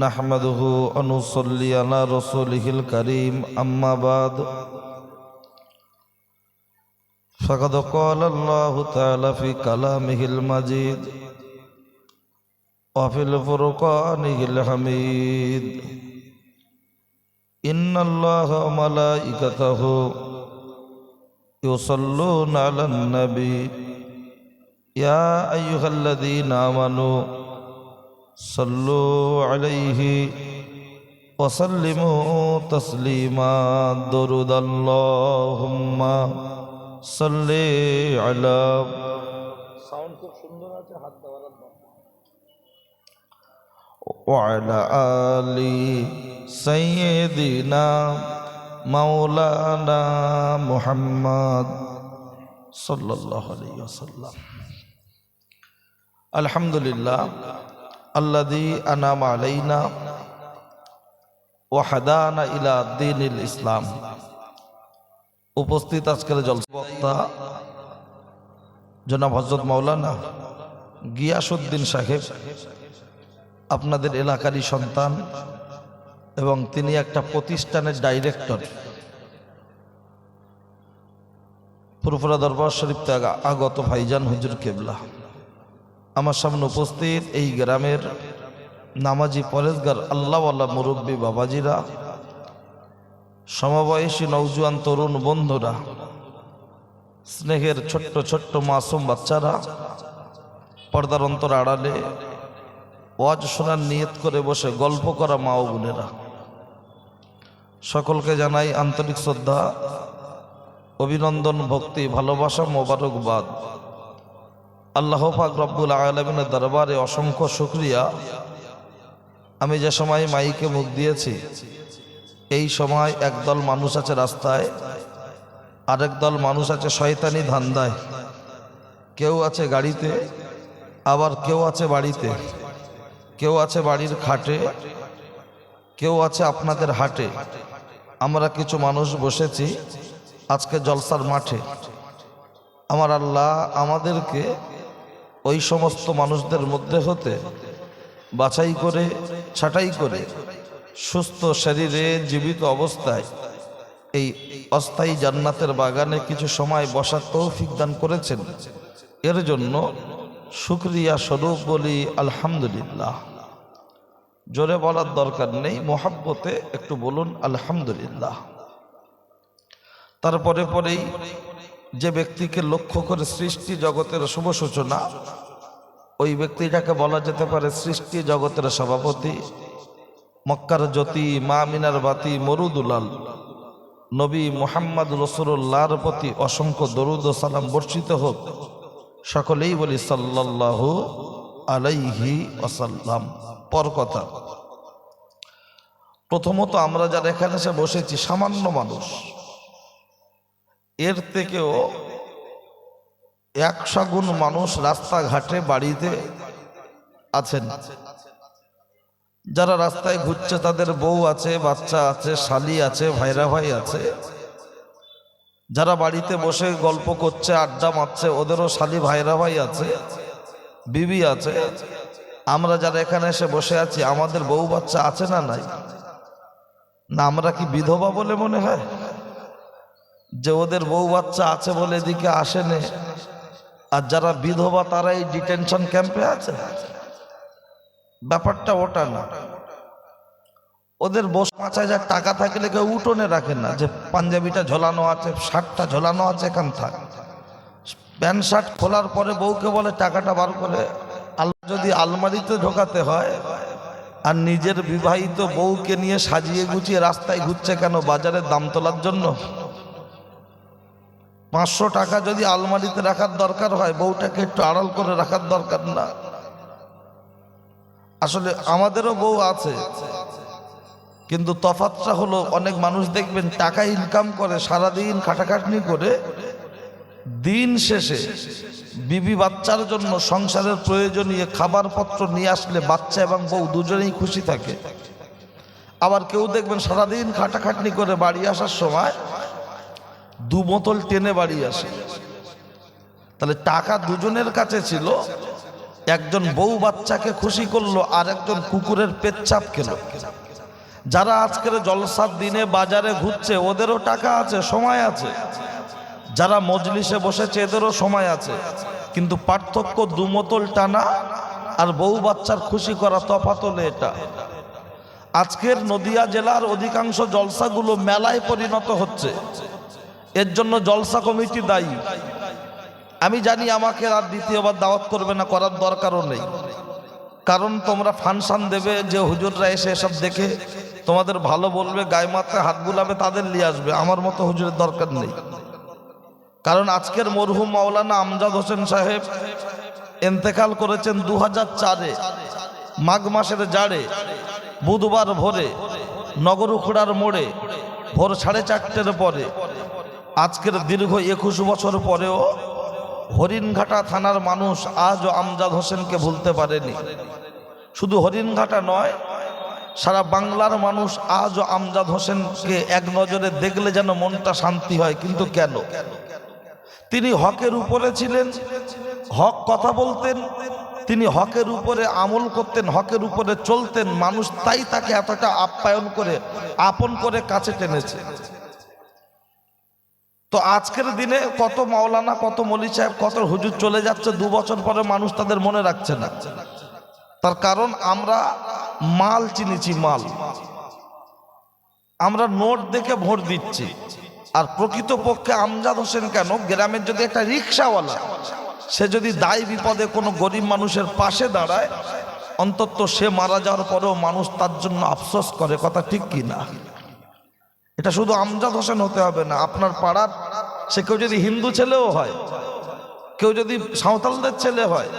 नहमदुहु व नुसल्ली अला रसूलिहिल करीम अम्मा बाद फ़क़द क़ाल अल्लाहु तआला फ़ी कलामिहिल मजीद व फ़िल फ़ुरक़ानिहिल हमीद इन्नल्लाहा व मलाइकतहु युसल्लूना अलन नबी या अय्युहल्लज़ीना आमनू सल्लु अलैहि वसल्लिमु तस्लीमा दुरूद अल्लाहुम्मा सल्लि अला साउंड खूब सुंदर আছে হাত দেওয়ার وعلى آل سيدنا مولانا محمد صلى الله عليه وسلم الحمد لله الذي أنعم علينا وهدانا إلى دين الإسلام উপস্থিত আজকের জলসা বক্তা জনাব হযরত মাওলানা গিয়াসউদ্দিন সাহেব আপনাদের এলাকারই সন্তান এবং তিনি একটা প্রতিষ্ঠানের ডাইরেক্টর। ফুরফুরা দরবার শরীফ থেকে আগত ভাইজান হুজুর কেবলা আমার সামনে উপস্থিত এই গ্রামের নামাজি পরেজগার আল্লাহওয়ালা মুরব্বী বাবাজিরা, সমবয়সী নওজোয়ান তরুণ বন্ধুরা, স্নেহের ছোট্ট ছোট্ট মাসুম বাচ্চারা, পর্দার অন্তর আড়ালে ওয়াজ শোনার নিয়ত করে বসে গল্প করা মা ও বোনেরা, সকলকে জানাই আন্তরিক শ্রদ্ধা, অভিনন্দন, ভক্তি, ভালোবাসা, মোবারকবাদ। আল্লাহ পাক রব্বুল আলামিনের দরবারে অসংখ্য শুকরিয়া। আমি যে সময় মাইকে মুখ দিয়েছি এই সময় একদল মানুষ আছে রাস্তায়, আরেক দল মানুষ আছে শয়তানি ধান্দায়, কেউ আছে গাড়িতে, আবার কেউ আছে বাড়িতে, কেউ আছে বাড়ির খাটে, কেউ আছে আপনাদের হাটে। আমরা কিছু মানুষ বসেছি আজকে জলসার মাঠে। আমার আল্লাহ আমাদেরকে ওই সমস্ত মানুষদের মধ্যে হতে বাছাই করে ছাঁটাই করে সুস্থ শরীরে জীবিত অবস্থায় এই অস্থায়ী জান্নাতের বাগানে কিছু সময় বসার তৌফিক দান করেছেন। এর জন্য শুকরিয়া স্বরূপ বলি আলহামদুলিল্লাহ। জোরে বলার দরকার নেই, মোহাব্বতে একটু বলুন আলহামদুলিল্লাহ। তারপরে পরেই যে ব্যক্তিকে লক্ষ্য করে সৃষ্টি জগতের শুভ সূচনা, ওই ব্যক্তিটাকে বলা যেতে পারে সৃষ্টি জগতের সভাপতি, মক্কার জ্যোতি, মা মিনার বাতি, মরুদুলাল নবী মুহাম্মদ রাসূলুল্লাহর প্রতি অসংখ্য দরুদ ও সালাম বর্ষিত হোক। সকলেই বলি সাল্লাল্লাহু আলাইহি ওয়াসাল্লাম। পর কথা, প্রথমত আমরা যারা এখানে এসে বসেছি সামান্য মানুষ, এর থেকেও 100 গুণ মানুষ রাস্তাঘাটে বাড়িতে আছেন। যারা রাস্তায় ঘুরছে তাদের বউ আছে, বাচ্চা আছে, শালি আছে, ভাইরা ভাই আছে। যারা বাড়িতে বসে গল্প করছে, আড্ডা মারছে, ওদেরও শালি ভাইরা ভাই আছে, বিবি আছে। আমরা যারা এখানে এসে বসে আছি আমাদের বউ বাচ্চা আছে না নাই? না আমরা কি বিধবা বলে মনে হয় যে ওদের বউ বাচ্চা আছে বলে এদিকে আসেনে, আর যারা বিধবা তারাই ডিটেনশন ক্যাম্পে আছে? ব্যাপারটা ওটা না। ওদের 5,000 টাকা থাকলে কেউ উঠোনে রাখে না যে পাঞ্জাবিটা ঝোলানো আছে, শার্টটা ঝোলানো আছে, এখান থাক। প্যান্ট শার্ট খোলার পরে বউকে বলে টাকাটা বার করে যদি আলমারিতে ঢোকাতে হয়, আর নিজের বিবাহিত বউকে নিয়ে সাজিয়ে গুছিয়ে রাস্তায় ঘুরছে কেন? বাজারের দাম তোলার জন্য। 500 টাকা যদি আলমারিতে রাখার দরকার হয়, বউটাকে একটু আড়াল করে রাখার দরকার না? আসলে আমাদেরও বউ আছে, কিন্তু তফাৎটা হলো অনেক মানুষ দেখবেন টাকা ইনকাম করে, সারাদিন খাটাখাটনি করে, দিন শেষে বিবি বাচ্চার জন্য সংসারের প্রয়োজনীয় খাবারপত্র নিয়ে আসলে বাচ্চা এবং বউ দুজনেই খুশি থাকে। আবার কেউ দেখবেন সারাদিন খাটাখাটনি করে বাড়ি আসার সময় 2 বোতল টেনে বাড়ি আসে। তাহলে টাকা দুজনের কাছে ছিল, একজন বউ বাচ্চাকে খুশি করলো, আর একজন কুকুরের পেচ্ছাপ খেলো। যারা আজকের জলসার দিনে বাজারে ঘুরছে ওদেরও টাকা আছে, সময় আছে। যারা মজলিসে বসেছে এদেরও সময় আছে, কিন্তু পার্থক্য দুমতল টানা আর বউ বাচ্চার খুশি করা, তফাৎ হলো এটা। আজকের নদিয়া জেলার অধিকাংশ জলসাগুলো মেলায় পরিণত হচ্ছে, এর জন্য জলসা কমিটি দায়ী। আমি জানি আমাকে আর দ্বিতীয়বার দাওয়াত করবে না, করার দরকারও নেই, কারণ তোমরা ফাংশন দেবে যে হুজুররা এসে এসব দেখে তোমাদের ভালো বলবে, গায়ে মাথায় হাত বুলাবে, তাদের নিয়ে আসবে। আমার মতো হুজুরের দরকার নেই, কারণ আজকের মরহুম মাওলানা আমজাদ হোসেন সাহেব ইন্তেকাল করেছেন 2004-এ মাঘ মাসের জাড়ে, বুধবার ভোরে নগরুখড়ার মোড়ে ভোর 4:30-এর পরে। আজকের দীর্ঘ 21 বছর পরেও হরিণঘাটা থানার মানুষ আজও আমজাদ হোসেনকে ভুলতে পারেনি। শুধু হরিণঘাটা নয়, সারা বাংলার মানুষ আজও আমজাদ হোসেনকে এক নজরে দেখলে যেন মনটা শান্তি হয়। কিন্তু কেন? তিনি হকের উপরে ছিলেন, হক কথা বলতেন, তিনি হকের উপরে আমল করতেন, হকের উপরে চলতেন। মানুষ তাই তাকে এতটা আপ্যায়ন করে, আপন করে কাছে টেনেছে। তো আজকের দিনে কত মাওলানা, কত মৌলী সাহেব, কত হুজুর চলে যাচ্ছে, 2 বছর পরে মানুষ তাদের মনে রাখছে না। তার কারণ আমরা মাল চিনেছি, মাল। আমরা নোট দেখে ভোট দিচ্ছি। আর প্রকৃতপক্ষে আমজাদ হোসেন কেন, গ্রামের যদি একটা রিক্সাওয়ালা সে যদি দায় বিপদে কোনো গরিব মানুষের পাশে দাঁড়ায়, অন্তত সে মারা যাওয়ার পরেও মানুষ তার জন্য আফসোস করে। কথা ঠিক কি না? এটা শুধু আমজাদ হোসেন হতে হবে না, আপনার পাড়ার সে কেউ যদি হিন্দু ছেলেও হয়, কেউ যদি সাঁওতালদের ছেলে হয়,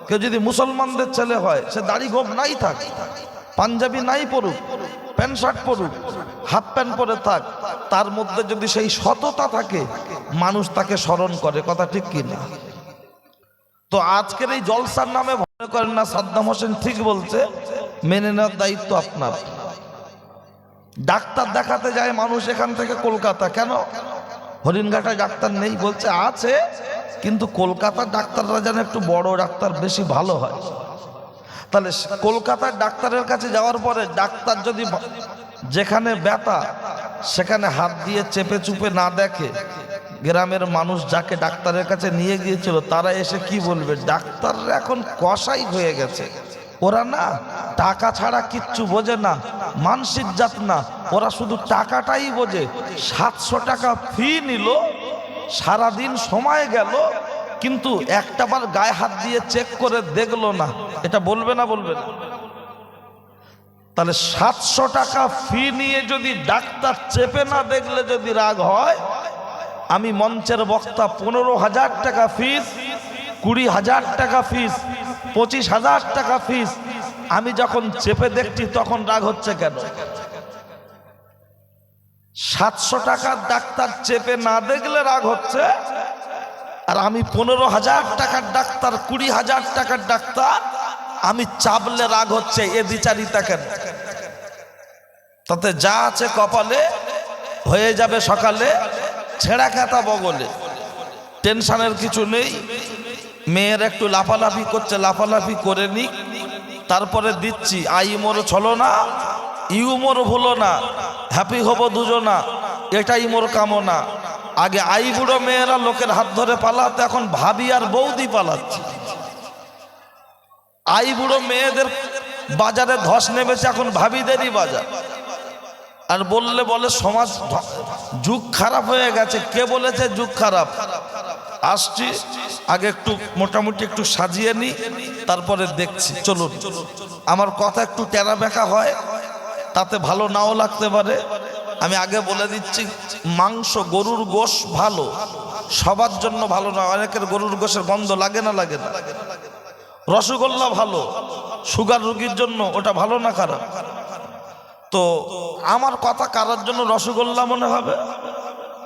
কেউ যদি মুসলমানদের ছেলে হয়, সে দাড়ি গোঁফ নাই থাক, পাঞ্জাবি নাই পরুক, প্যান্ট শার্ট পরুক, হাফ প্যান্ট পরে থাক, তার মধ্যে যদি সেই সততা থাকে, মানুষ তাকে স্মরণ করে। কথা ঠিক কি না? তো আজকের এই জলসার নামে মনে করেন না সাদ্দাম হোসেন ঠিক বলছে, মেনে নেওয়ার দায়িত্ব আপনার। ডাক্তার দেখাতে যায় মানুষ এখান থেকে কলকাতা, কেন? হরিণঘাটায় ডাক্তার নেই? বলছে আছে, কিন্তু কলকাতার ডাক্তাররা যেন একটু বড় ডাক্তার, বেশি ভালো হয়। তাহলে কলকাতার ডাক্তারের কাছে যাওয়ার পরে ডাক্তার যদি যেখানে ব্যথা সেখানে হাত দিয়ে চেপে চুপে না দেখে, গ্রামের মানুষ যাকে ডাক্তারের কাছে নিয়ে গিয়েছিল তারা এসে কি বলবে? ডাক্তাররা এখন কসাই হয়ে গেছে, ওরা না টাকা ছাড়া কিচ্ছু বোঝে না, মানসিক জাত না, ওরা শুধু টাকাটাই বোঝে। 700 টাকা ফি নিল, সারাদিন সময় গেল, কিন্তু একটাবার গায়ে হাত দিয়ে চেক করে দেখলো না। এটা বলবে না? বলবে না? তাহলে 700 টাকা ফি নিয়ে যদি ডাক্তার চেপে না দেখলে যদি রাগ হয়, আমি মঞ্চের বক্তা 15,000 টাকা ফিস, 20,000 টাকা ফিস, 25,000 টাকা ফিস, আমি যখন চেপে দেখছি তখন রাগ হচ্ছে কেন? 700 টাকার ডাক্তার চেপে না দেখলে রাগ হচ্ছে, আর আমি 15,000 টাকার ডাক্তার, 20,000 টাকার ডাক্তার আমি চাপলে রাগ হচ্ছে। এ দ্বিচারিতা কেন? তাতে যা আছে কপালে হয়ে যাবে সকালে, ছেঁড়া খাতা বগলে, টেনশনের কিছু নেই। মেয়ের একটু লাফালাফি করছে, লাফালাফি করে নি, তারপরে দিচ্ছি। আই মোর ছলো না, ইউ মোর ভুলো না, হ্যাপি হব দুজনা, এটাই মোর কামনা। আগে আই বুড়ো মেয়েরা লোকের হাত ধরে পালাতে, এখন ভাবি আর বৌদি পালাচ্ছে। আই বুড়ো মেয়েদের বাজারে ধস নেমেছে, এখন ভাবিদেরই বাজার। আর বললে বলে সমাজ, যুগ খারাপ হয়ে গেছে। কে বলেছে যুগ খারাপ? আসছি, আগে একটু মোটামুটি একটু সাজিয়ে নি, তারপরে দেখছি। চলুন, আমার কথা একটু টেরা বেঁকা হয়, তাতে ভালো নাও লাগতে পারে। আমি আগে বলে দিচ্ছি, মাংস, গরুর গোশ ভালো, সবার জন্য ভালো না। অনেকের গরুর গোশের গন্ধ লাগে না, লাগে না। রসগোল্লা ভালো, সুগার রোগীর জন্য ওটা ভালো না খারাপ? তো আমার কথা কারার জন্য রসগোল্লা মনে হবে,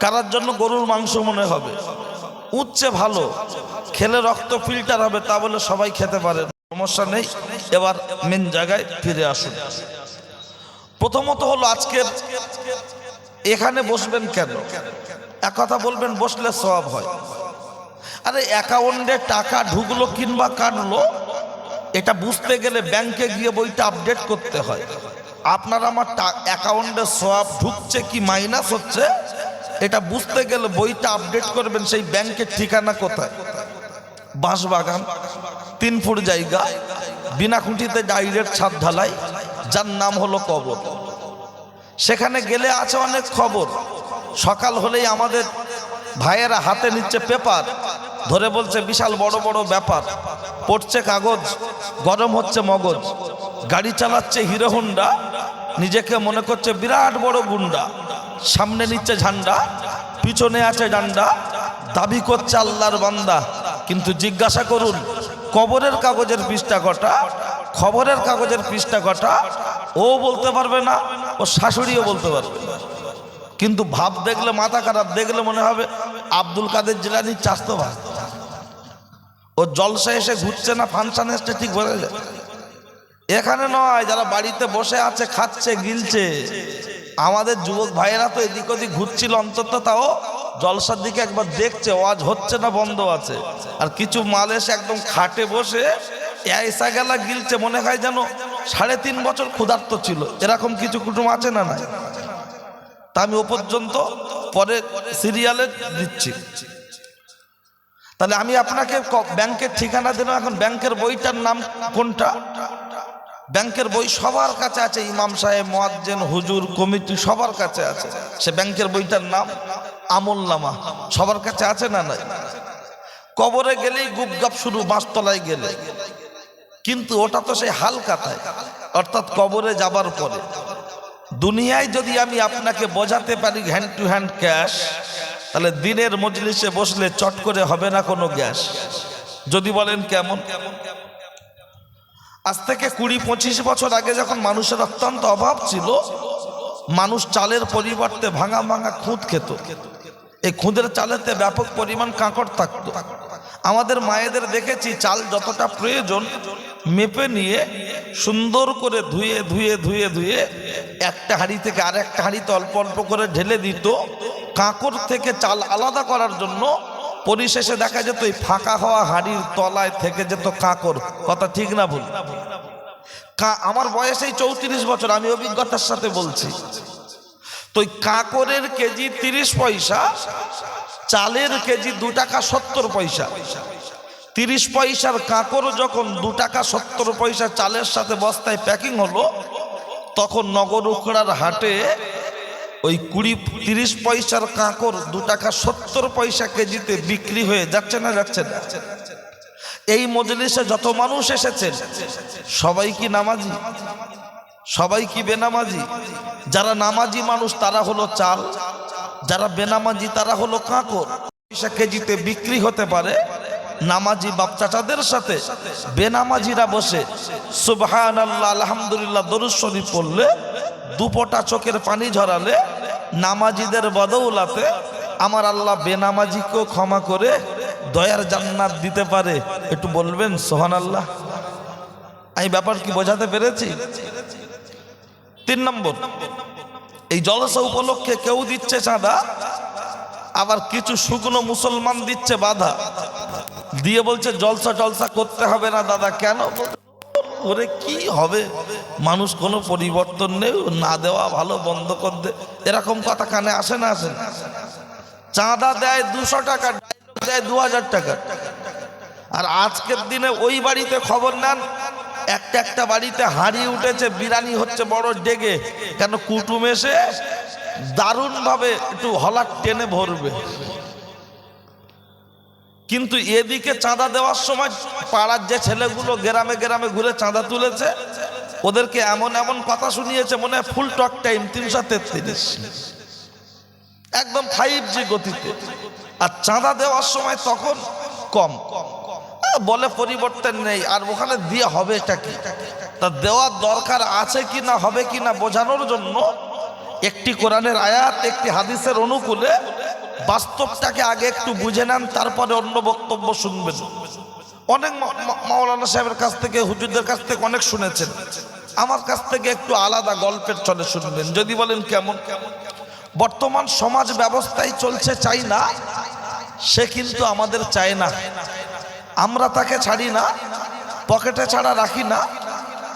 কারার জন্য গরুর মাংস মনে হবে। উচ্চে ভালো, খেলে রক্ত ফিল্টার হবে, তা বলে সবাই খেতে পারে, সমস্যা নেই। এবার মেন জায়গায় ফিরে আসুন। প্রথমত হলো, আজকের এখানে বসবেন কেন? এক কথা বলবেন, বসলে সওয়াব হয়। আরে অ্যাকাউন্টে টাকা ঢুকলো কিংবা কাটলো, এটা বুঝতে গেলে ব্যাংকে গিয়ে বইটা আপডেট করতে হয়। আপনার আমার অ্যাকাউন্টে সওয়াব ঢুকছে কি মাইনাস হচ্ছে এটা বুঝতে গেলে বইটা আপডেট করবেন। সেই ব্যাংকের ঠিকানা কোথায়? বাঁশবাগান, 3 ফুট জায়গা, বিনা খুঁটিতে ডাইরেক্ট ছাদ ঢালাই, যার নাম হলো কবর। সেখানে গেলে আছে অনেক খবর। সকাল হলেই আমাদের ভাইয়েরা হাতে নিচ্ছে পেপার, ধরে বলছে বিশাল বড় বড় ব্যাপার, পড়ছে কাগজ, গরম হচ্ছে মগজ, গাড়ি চালাচ্ছে হিরো হোন্ডা, নিজেকে মনে করছে বিরাট বড় গুন্ডা, সামনে নিচ্ছে ঝান্ডা, পিছনে আছে ডান্ডা, দাবি করছে আল্লাহর বান্দা। কিন্তু জিজ্ঞাসা করুন কবরের কাগজের পৃষ্ঠা কটা, খবরের কাগজের পৃষ্ঠা কটা? ও বলতে পারবে না, ও শাশুড়িও বলতে পারবে না। কিন্তু ভাব দেখলে মাথা খারাপ, দেখলে মনে হবে আব্দুল কাদের জিলানীর চাস্তো ভাই। ও জলসা এসে ঘুরছে না ফাংশন এসছে ঠিক বোঝা যায়। এখানে নয়, যারা বাড়িতে বসে আছে খাচ্ছে গিলছে। আমাদের যুবক ভাইয়েরা তো এদিক ওদিক ঘুরছিল, অন্তত তাও জলসার দিকে একবার দেখছে ওয়াজ হচ্ছে না বন্ধ আছে। আর কিছু মাল এসে একদম খাটে বসে এসা গেলা গিলছে, মনে হয় যেন 3.5 বছর ক্ষুধার্ত ছিল। এরকম কিছু কুটুম আছে না নাই? তা আমি ও পর্যন্ত পরে সিরিয়ালে দিচ্ছি। তাহলে আমি আপনাকে ব্যাংকের ঠিকানা দিলাম। এখন ব্যাংকের বইটার নাম কোনটা? ব্যাংকের বই সবার কাছে আছে, ইমাম সাহেব, মুয়াজ্জিন, হুজুর, কমিটি সবার কাছে আছে। সে ব্যাংকের বইটার নাম আমলনামা, সবার কাছে আছে না নাই? কবরে গেলেই গুপগাপ শুরু, বাঁশতলায় গেলে। কিন্তু ওটা তো সেই হালকাতায়, অর্থাৎ কবরে যাবার পরে। দুনিয়ায় যদি আমি আপনাকে বোঝাতে পারি হ্যান্ড টু হ্যান্ড ক্যাশ, তাহলে দিনের মজলিসে বসলে চট করে হবে না কোনো গ্যাস। যদি বলেন কেমন? আজ থেকে 20-25 বছর আগে যখন মানুষের অত্যন্ত অভাব ছিল, মানুষ চালের পরিবর্তে ভাঙা ভাঙা খুদ খেত। এই খুদের চালেতে ব্যাপক পরিমাণ কাঁকড় থাকতো। আমাদের মায়েদের দেখেছি চাল যতটা প্রয়োজন মেপে নিয়ে সুন্দর করে ধুয়ে ধুয়ে ধুয়ে ধুয়ে একটা হাঁড়ি থেকে আর একটা হাঁড়িতে অল্প অল্প করে ঢেলে দিত কাঁকড় থেকে চাল আলাদা করার জন্য। পরিশেষে দেখা যেত এই ফাঁকা হওয়া হাঁড়ির তলায় থেকে যেত কাঁকড়। কথা ঠিক না ভুল? আমার বয়স এই 34 বছর, আমি অভিজ্ঞতার সাথে বলছি। তো কাঁকড়ের কেজি 30 পয়সা, চালের কেজি 2 টাকা 70 পয়সা। 30 পয়সার কাঁকড় যখন 2 টাকা 70 পয়সা চালের সাথে বস্তায় প্যাকিং হলো, তখন নগর উখড়ার হাটে ওই 20-30 পয়সার কাঁকড় 2 টাকা 70 পয়সা কেজিতে বিক্রি হয়ে যাচ্ছে না যাচ্ছে না? এই মজলিসে যত মানুষ এসেছেন সবাই কি নামাজি? সবাই কি বেনামাজি? যারা নামাজি মানুষ তারা হলো চাল, যারা বেনামাজি তারা হলো কাঁকড়। পয়সা কেজিতে বিক্রি হতে পারে। নামাজি বাপচাচাদের সাথে বেনামাজিরা বসে সুবহানাল্লাহ আলহামদুলিল্লাহ দরুদ শরীফ পড়লে, দুপটা চোখের পানি ঝরালে, নামাজিদের বদৌলাতে আমার আল্লাহ বেনামাজিকেও ক্ষমা করে দয়ার জান্নাত দিতে পারে। একটু বলবেন সুবহানাল্লাহ। এই ব্যাপার কি বোঝাতে পেরেছি? 3 নম্বর, এই জলসা উপলক্ষে কেউ দিচ্ছে চাঁদা, আবার কিছু শুকনো মুসলমান দিচ্ছে বাধা দিয়ে বলছে জলসা টলসা করতে হবে না দাদা। কেন? ওরে কি হবে, মানুষ কোনো পরিবর্তন নেই, না দেওয়া ভালো, বন্ধ কর দে, এরকম কথা কানে আসে না? আসে না? চাঁদা দেয় 200 টাকা, দেয় 2000 টাকা। আর আজকের দিনে ওই বাড়িতে খবর নেন, একটা বাড়িতে হাঁড়ি উঠেছে, বিরিয়ানি হচ্ছে বড় ডেগে। কেন? কুটুম এসে দারুণ ভাবে একটু হলার টেনে ভরবে। কিন্তু এদিকে চাঁদা দেওয়ার সময় পাড়ার যে ছেলেগুলো গ্রামে গ্রামে ঘুরে চাঁদা তুলেছে, ওদেরকে এমন এমন কথা শুনিয়েছে মনে হয় ফুল টক টাইম 333, একদম 5G গতিতে। আর চাঁদা দেওয়ার সময় তখন কম বলে, পরিবর্তন নেই। আর ওখানে দিয়ে হবে এটা কি? তা দেওয়ার দরকার আছে কি না, হবে কি না বোঝানোর জন্য একটি কোরআনের আয়াত, একটি হাদিসের অনুকূলে বাস্তবটাকে আগে একটু বুঝে নেন, তারপরে অন্য বক্তব্য শুনবেন। অনেক মাওলানা সাহেবের কাছ থেকে, হুজুরদের কাছ থেকে অনেক শুনেছেন, আমার কাছ থেকে একটু আলাদা গল্পের চলে শুনবেন। যদি বলেন কেমন? বর্তমান সমাজ ব্যবস্থায় চলছে চাই না, সে কিন্তু আমাদের চায় না, আমরা তাকে ছাড়ি না, পকেটে ছাড়া রাখি না,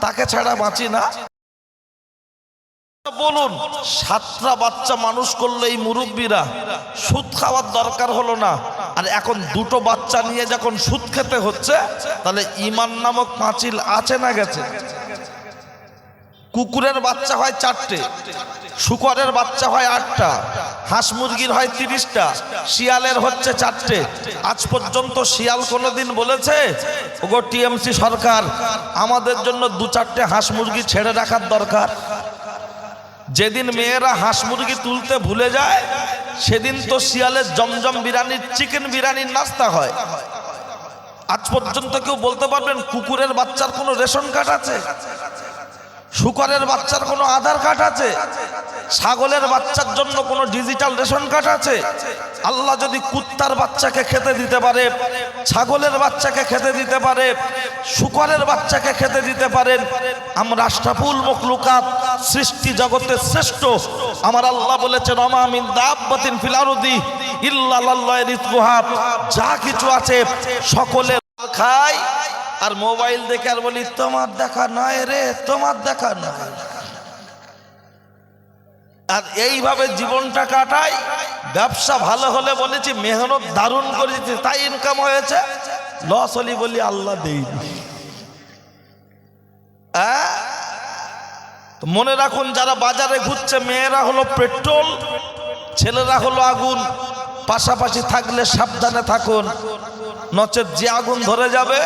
তাকে ছাড়া বাঁচি না। বলুন, 7টা বাচ্চা মানুষ করলে এই মুরব্বীরা সুদ খাওয়ার দরকার হলো না, আর এখন 2টো বাচ্চা নিয়ে যখন সুদ খেতে হচ্ছে, তাহলে ঈমান নামক পাঁচিল আছে না গেছে? কুকুরের বাচ্চা হয় 4টে, শুকরের বাচ্চা হয় 8টা, হাঁস মুরগির হয় 30টা, শিয়ালের হচ্ছে 4টে। আজ পর্যন্ত শিয়াল কোনোদিন বলেছে ওগো টিএমসি সরকার আমাদের জন্য 2-4টে হাঁস মুরগি ছেড়ে রাখার দরকার? যেদিন মেয়েরা হাঁস মুরগি তুলতে ভুলে যায়, সেদিন তো শিয়ালের জমজম বিরিয়ানির, চিকেন বিরিয়ানির নাস্তা হয়। আজ পর্যন্ত কেউ বলতে পারবেন কুকুরের বাচ্চার কোনো রেশন কার্ড আছে? শুকরের বাচ্চার কোনো আধার কার্ড আছে? ছাগলের বাচ্চার জন্য কোনো ডিজিটাল রেশন কার্ড আছে? আল্লাহ যদি কুত্তার বাচ্চাকে খেতে দিতে পারে, ছাগলের বাচ্চাকে খেতে দিতে পারে, শুকরের বাচ্চাকে খেতে দিতে পারেন, আমরা আশরাফুল মখলুকাত, সৃষ্টি জগতের শ্রেষ্ঠ আমার আল্লাহ বলেছেন ওমা মিন দাব্বাতিন ফিল আরদি ইল্লা লাল্লাহি রিজকুহা, যা কিছু আছে সকলে খায় আর মোবাইল দেখে আর বলি তোমার দেখা নয় রে, তোমার দেখা নয়, আর এইভাবে জীবনটা কাটাই। ব্যবসা ভালো হলে বলেছি মেহনত দারুণ করেছি তাই ইনকাম হয়েছে, লস হলি বলি আল্লাহ দেয়নি। মনে রাখুন, যারা বাজারে ঘুরছে মেয়েরা হলো পেট্রোল, ছেলেরা হলো আগুন, পাশাপাশি থাকলে সাবধানে থাকুন, নচেত যে আগুন ধরে যাবে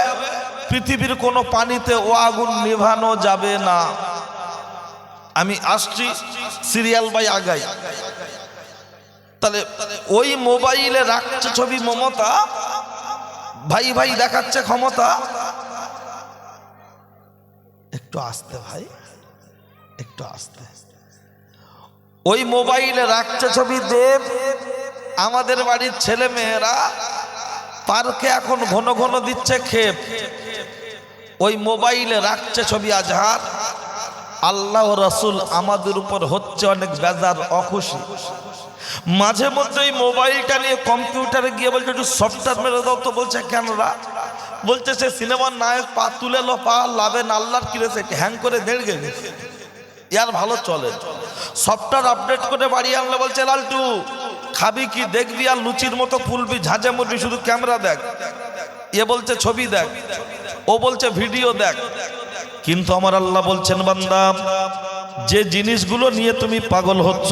পৃথিবীর কোনো পানিতে ও আগুন নিভানো যাবে না। আমি আসছি সিরিয়াল বাই আগাই। তাহলে ওই মোবাইলে রাখছে ছবি মমতা, ভাই ভাই দেখাচ্ছে ক্ষমতা। একটু আস্তে ভাই, একটু আস্তে। ওই মোবাইলে রাখছে ছবি দেব। আমাদের বাড়ির ছেলে মেয়েরা পার্কে এখন ঘন ঘন দিচ্ছে খেপ, ওই মোবাইলে রাখছে ছবি আজহার। আল্লাহ রাসূল আমাদের উপর হচ্ছে অনেক বেজার, অখুশি। মাঝে মধ্যে এই মোবাইলটা নিয়ে কম্পিউটারে গিয়ে বলছে একটু সফটওয়্যার মেরে দাও, তো বলছে কেনরা? বলছে সে সিনেমার নায়ক পা তুলে লো, পা লাভেন আল্লাহর কিরেছে হ্যাং করে দেড় গেছে, ইয়ার ভালো চলে। সফটওয়্যার আপডেট করে বাড়ি আনলে বলছে লালটু খাবি কি দেখবি আর লুচির মতো ফুলবি, ঝাঁঝে মরবি, শুধু ক্যামেরা দেখ। এ বলছে ছবি দেখ, ও বলছে ভিডিও দেখ। কিন্তু আমার আল্লাহ বলছেন বান্দা, যে জিনিসগুলো নিয়ে তুমি পাগল হচ্ছ,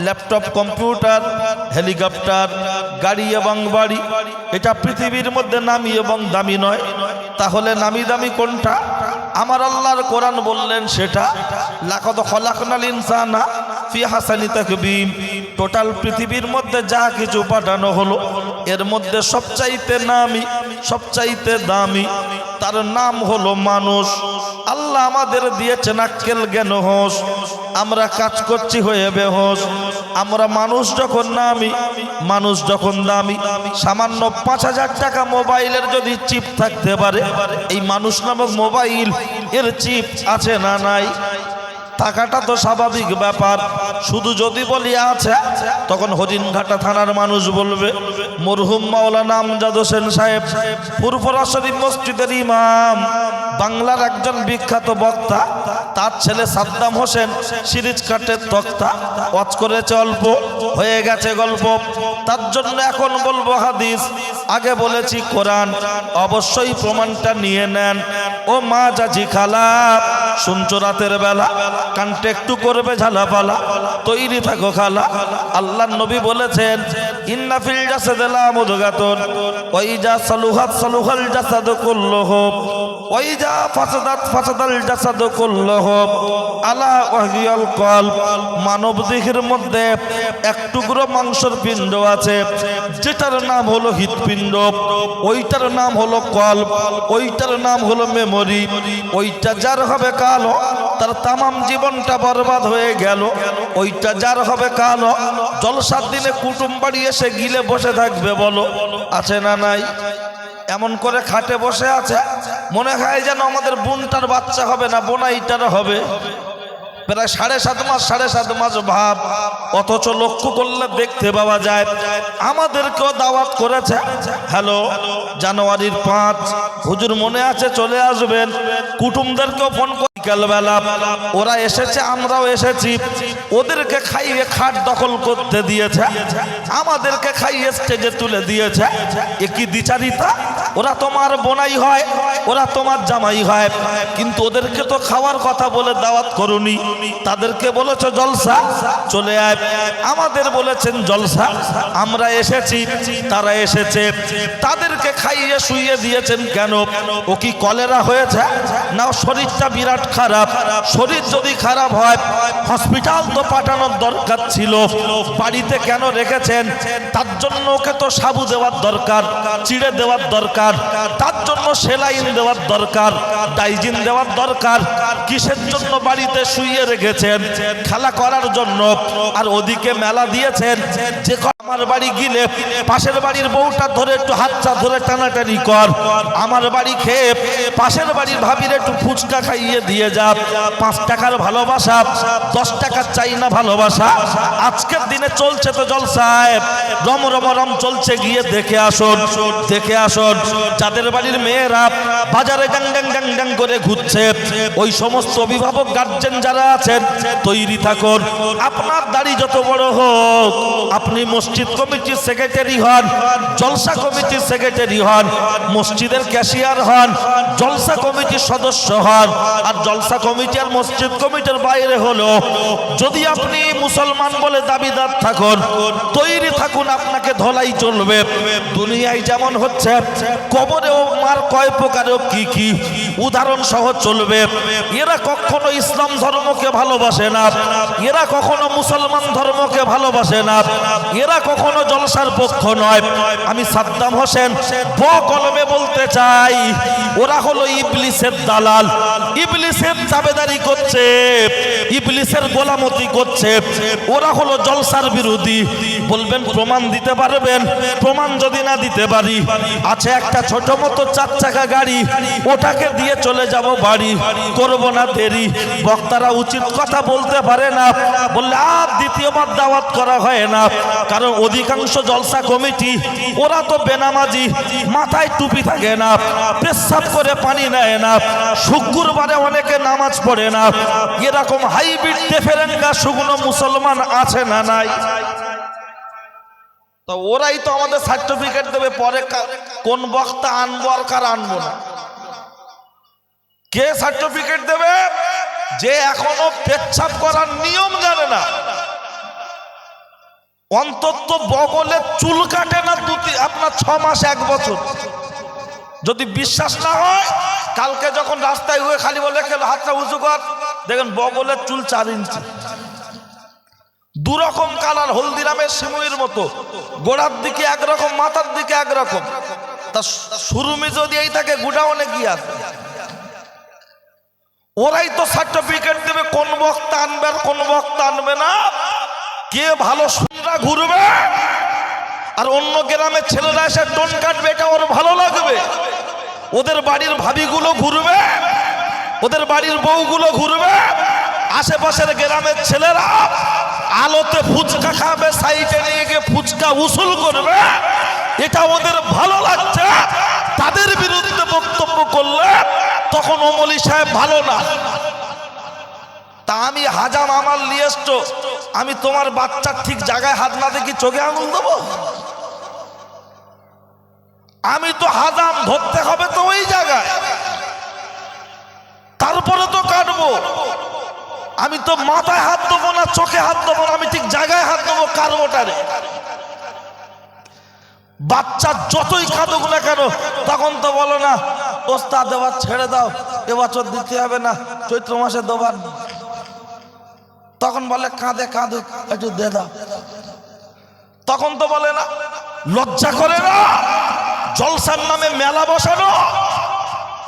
ল্যাপটপ, কম্পিউটার, হেলিকপ্টার, গাড়ি এবং বাড়ি, এটা পৃথিবীর মধ্যে নামি এবং দামি নয়। তাহলে নামি দামি কোনটা? আমার আল্লাহর কোরআন বললেন সেটা। লাকাদ খলাকনাল ইনসানা ফি হাসানি তাকবীম। টোটাল পৃথিবীর মধ্যে যা কিছু পাঠানো হলো, এর মধ্যে সবচাইতে নামি, সবচাইতে দামি, তার নাম হলো মানুষ। আল্লাহ আমাদের দিয়েছেন আক্কেল, জ্ঞান, হোশ। আমরা কাজ করছি হয়ে বেহোশ। আমরা মানুষ যখন নামি, মানুষ যখন দামি, সামান্য 5,000 টাকা মোবাইলের যদি চিপ থাকতে পারে, এই মানুষ নামক মোবাইল এর চিপ আছে না নাই? টাকাটা তো স্বাভাবিক ব্যাপার। শুধু যদি বলি আছে, তখন হরিণঘাটা থানার মানুষ বলবে মরহুম মাওলানা আমজাদ হোসেন সাহেব, ফুরফুরা শরীফ মসজিদের ইমাম, বাংলার একজন বিখ্যাত বক্তা, তার ছেলে সাদ্দাম হোসেন সিরিজ কাটের তক্তা, ওয়াজ করেছে অল্প, হয়ে গেছে গল্প। তার জন্য এখন বলবো হাদিস, আগে বলেছি কোরআন। অবশ্যই প্রমাণটা নিয়ে নেন। ও মা জাজি খালা, শুনছো রাতের বেলা কানটা একটু করবে ঝালাপালা, তৈরি থাকো খালা। আল্লাহ নবী বলেছেন ইন্না ফিল জাসাদি লামুদগাতুন ওয়া ইজা সালুহাত সালুহাল জাসাদু কুল্লুহু ওয়া ইজা ফাসাদাত ফাসাদাল জাসাদু কুল্লুহু আলা ওয়াহিয়াল কলব। মানব দেহের মধ্যে এক টুকরো মাংসের পিণ্ড আছে, যেটার নাম হলো হৃৎপিণ্ড, ওইটার নাম হলো কলব, ওইটার নাম হলো মেমোরি। ওইটা যার হবে কালো, তার তামাম জীবনটা বরবাদ হয়ে গেল। ওইটা যার হবে কালো, জলসার দিনে কুটুম বাড়ি এসে গিলে বসে থাকবে। বলো আছে না নাই? এমন করে খাটে বসে আছে, মনে হয় যেন আমাদের বোনটার বাচ্চা হবে না, বোনাইটার হবে। প্রায় 7.5 মাস ভাব, অথচ লক্ষ্য করলে দেখতে পাওয়া যায় আমাদেরকেও দাওয়াত করেছে। হ্যালো, জানুয়ারির 5 হুজুর মনে আছে চলে আসবেন, কুটুমদেরকেও ফোন করে বিকালবেলা ওরা এসেছে, আমরাও এসেছি। ওদেরকে খাইয়ে খাট দখল করতে দিয়েছে, আমাদেরকে খাইয়ে স্টেজে তুলে দিয়েছে। এ কি দ্বিচারিতা? ওরা তোমার বোনাই হয়, ওরা তোমার জামাই হয়, কিন্তু ওদেরকে তো খাওয়ার কথা বলে দাওয়াত করুনি। তাদেরকে বলেছ জলসা, চলে আয়। আমাদের বলেছেন জলসা, আমরা এসেছি, তারা এসেছে। তাদেরকে খাইয়ে শুইয়ে দিয়েছেন কেন? ও কি কলেরা হয়েছে? না শরীরটা বিরাট খারাপ? শরীর যদি খারাপ হয় হসপিটাল তো পাঠানোর দরকার ছিল, বাড়িতে কেন রেখেছেন? তার জন্য ওকে তো সাবু দেওয়ার দরকার, চিড়ে দেওয়ার দরকার, তার জন্য সেলাইন দেওয়ার দরকার, ডাইজিন দেওয়ার দরকার। কিসের জন্য বাড়িতে শুইয়ে রেখেছেন? খেলা করার জন্য। আর ওদিকে মেলা দিয়েছেন যে আমার বাড়ি গিলে পাশের বাড়ির বউটা ধরে একটু হাতটা ধরে টানাটানি কর, আমার বাড়ি খেয়ে পাশের বাড়ির ভাবির একটু ফুচকা খাইয়ে দিয়ে যা। 5 টাকার ভালোবাসা, 10 টাকার চাই না ভালোবাসা। আজকের দিনে চলছে তো জলসায়, রম রম রম চলছে, গিয়ে দেখে আসুন, দেখে আসুন। যাদের বাড়ির মেয়েরা বাজারে গাং গাং গাং গাং করে ঘুরছে, ওই সমস্ত অভিভাবক গার্জেন যারা আছেন তৈরি থাকুন। আপনার দাড়ি যত বড় হোক, আপনি মসজিদ কমিটির সেক্রেটারি হন, জলসা কমিটির সেক্রেটারি হন, মসজিদের ক্যাশিয়ার হন, জলসা কমিটির সদস্য হন। আর জলসা কমিটি আর মসজিদ কমিটির বাইরে হলো, যদি আপনি মুসলমান বলে দাবিদার থাকুন, তৈরি থাকুন, আপনাকে ধলাই চলবে। দুনিয়ায় যেমন হচ্ছে, কবরেও মার কয় প্রকারেও কি কি উদাহরণ সহ চলবে। এরা কখনো ইসলাম ধর্মকে ভালোবাসে না, এরা কখনো মুসলমান ধর্মকে ভালোবাসে না, এরা কখনো জলসার পক্ষ নয়। আমি সাদ্দাম হোসেন বকলমে বলতে চাই, ওরা হলো ইবলিসের দালাল, ইবলিসের তাবেদারি করছে, ইবলিসের গোলামতি করছে। ওরা হলো জলসার বিরোধী। বলবেন প্রমাণ দিতে পারবেন? প্রমাণ যদি না দিতে পারি, আছে একটা ছোট মতো 4 চাকা গাড়ি, ওটাকে দিয়ে চলে যাব বাড়ি, করব না দেরি। বক্তারা উচিত কথা বলতে পারে না, বললে আর দ্বিতীয়বার দাওয়াত করা হয় না। কারণ অধিকাংশ জলসা কমিটি ওরা তো বেনামাজি, মাথায় টুপি থাকে না, পেশাব করে পানি নেয় না, শুক্রবারে অনেকে নামাজ পড়ে না। এরকম হাইব্রিড তেফেরেঙ্গা শুকনো মুসলমান আছে না নাই? তো ওরাই তো আমাদের সার্টিফিকেট দেবে পরে কোন বক্তা আনবো আর কার আনবো না। কে সার্টিফিকেট দেবে? যে এখনো পেচ্ছাপ করার নিয়ম জানে না, অন্তত বগলে চুল কাটে না আপনার 6 মাস 1 বছর। যদি বিশ্বাস না হয়, কালকে যখন রাস্তায় হয়ে খালি বলে হাতটা উঁচু কর, দেখেন বগলের চুল 4 ইঞ্চি, 2 রকম কালার, হলদিরামের সিমুইর মতো, গোড়ার দিকে একরকম, মাথার দিকে একরকম। তা শুরুমি যদি এই থাকে, গুডাউনে কি আছে? ওরাই তো সার্টিফিকেট দেবে কোন বক্তা আনবে আর কোন বক্তা আনবে না, কে ভালো সুন্দরা ঘুরবে। আর অন্য গ্রামের ছেলেরা এসে টোন কাটবে, এটা ওর ভালো লাগবে। ওদের বাড়ির ভাবিগুলো ঘুরবে, ওদের বাড়ির বউগুলো ঘুরবে, আশেপাশের গ্রামের ছেলেরা আলোতে ফুচকা খাবে, সাইডে নিয়ে গিয়ে ফুচকা উসুল করবে, এটা ওদের ভালো লাগছে। তাদের বিরুদ্ধে বক্তব্য করলে তখন ওমলি সাহেব ভালো না। তা আমি হাজাম আমার নিয়ে এসছো, আমি তোমার বাচ্চার ঠিক জায়গায় হাত না দেখি চোখে আঙুল দেবো? আমি তো হাজাম ধরতে হবে তো ওই জায়গায়, তারপরে তো কাটবো। আমি তো মাথায় হাত দেবো না, চোখে হাত দেবো না, আমি ঠিক জায়গায় হাত দেবো কারবোটারে। বাচ্চা যতই কাঁদুক না কেন, তখন তো বলো না ওস্তাদ এবার ছেড়ে দাও, এবছর দিতে হবে না, চৈত্র মাসে দেবার। তখন বলে কাঁদে কাঁদুক, একটু দে দাও। তখন তো বলে না, লজ্জা করে না? জলসার নামে মেলা বসানো,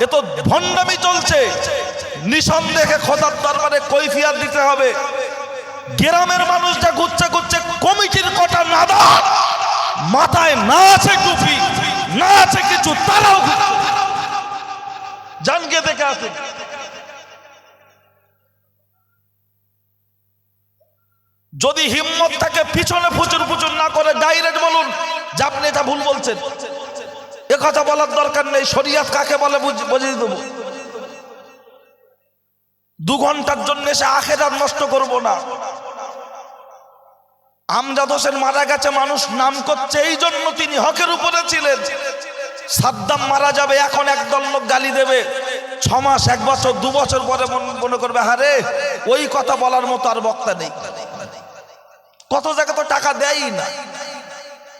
এ তো ভণ্ডামি চলছে। নিঃসন্দেহে খোদার দরবারে কৈফিয়ত দিতে হবে। গ্রামের মানুষ যা ঘুরছে ঘুরছে, কমিটির কটা নাদা, মাথায় না আছে টুপি, না আছে কিছু, তারাও জানকে দেখে আসে। যদি হিম্মত থাকে পিছনে ফুচুর ফুচুর না করে ডাইরেক্ট বলুন যে আপনি এটা ভুল বলছেন। এ কথা বলার দরকার নেই, শরিয়ত কাকে বলে বুঝিয়ে দেবো। 2 ঘন্টার জন্য এসে আখিরাত নষ্ট করব না। আমজাদ হোসেন মারা গেছে, মানুষ নাম করছে এই জন্য তিনি হকের উপরে ছিলেন। সাদ্দাম মারা যাবে, এখন একদল লোক গালি দেবে, 6 মাস 1 বছর 2 বছর পরে মনে করবে হারে ওই কথা বলার মতো আর বক্তা নেই। কত জায়গা তো টাকা দেয়ই না,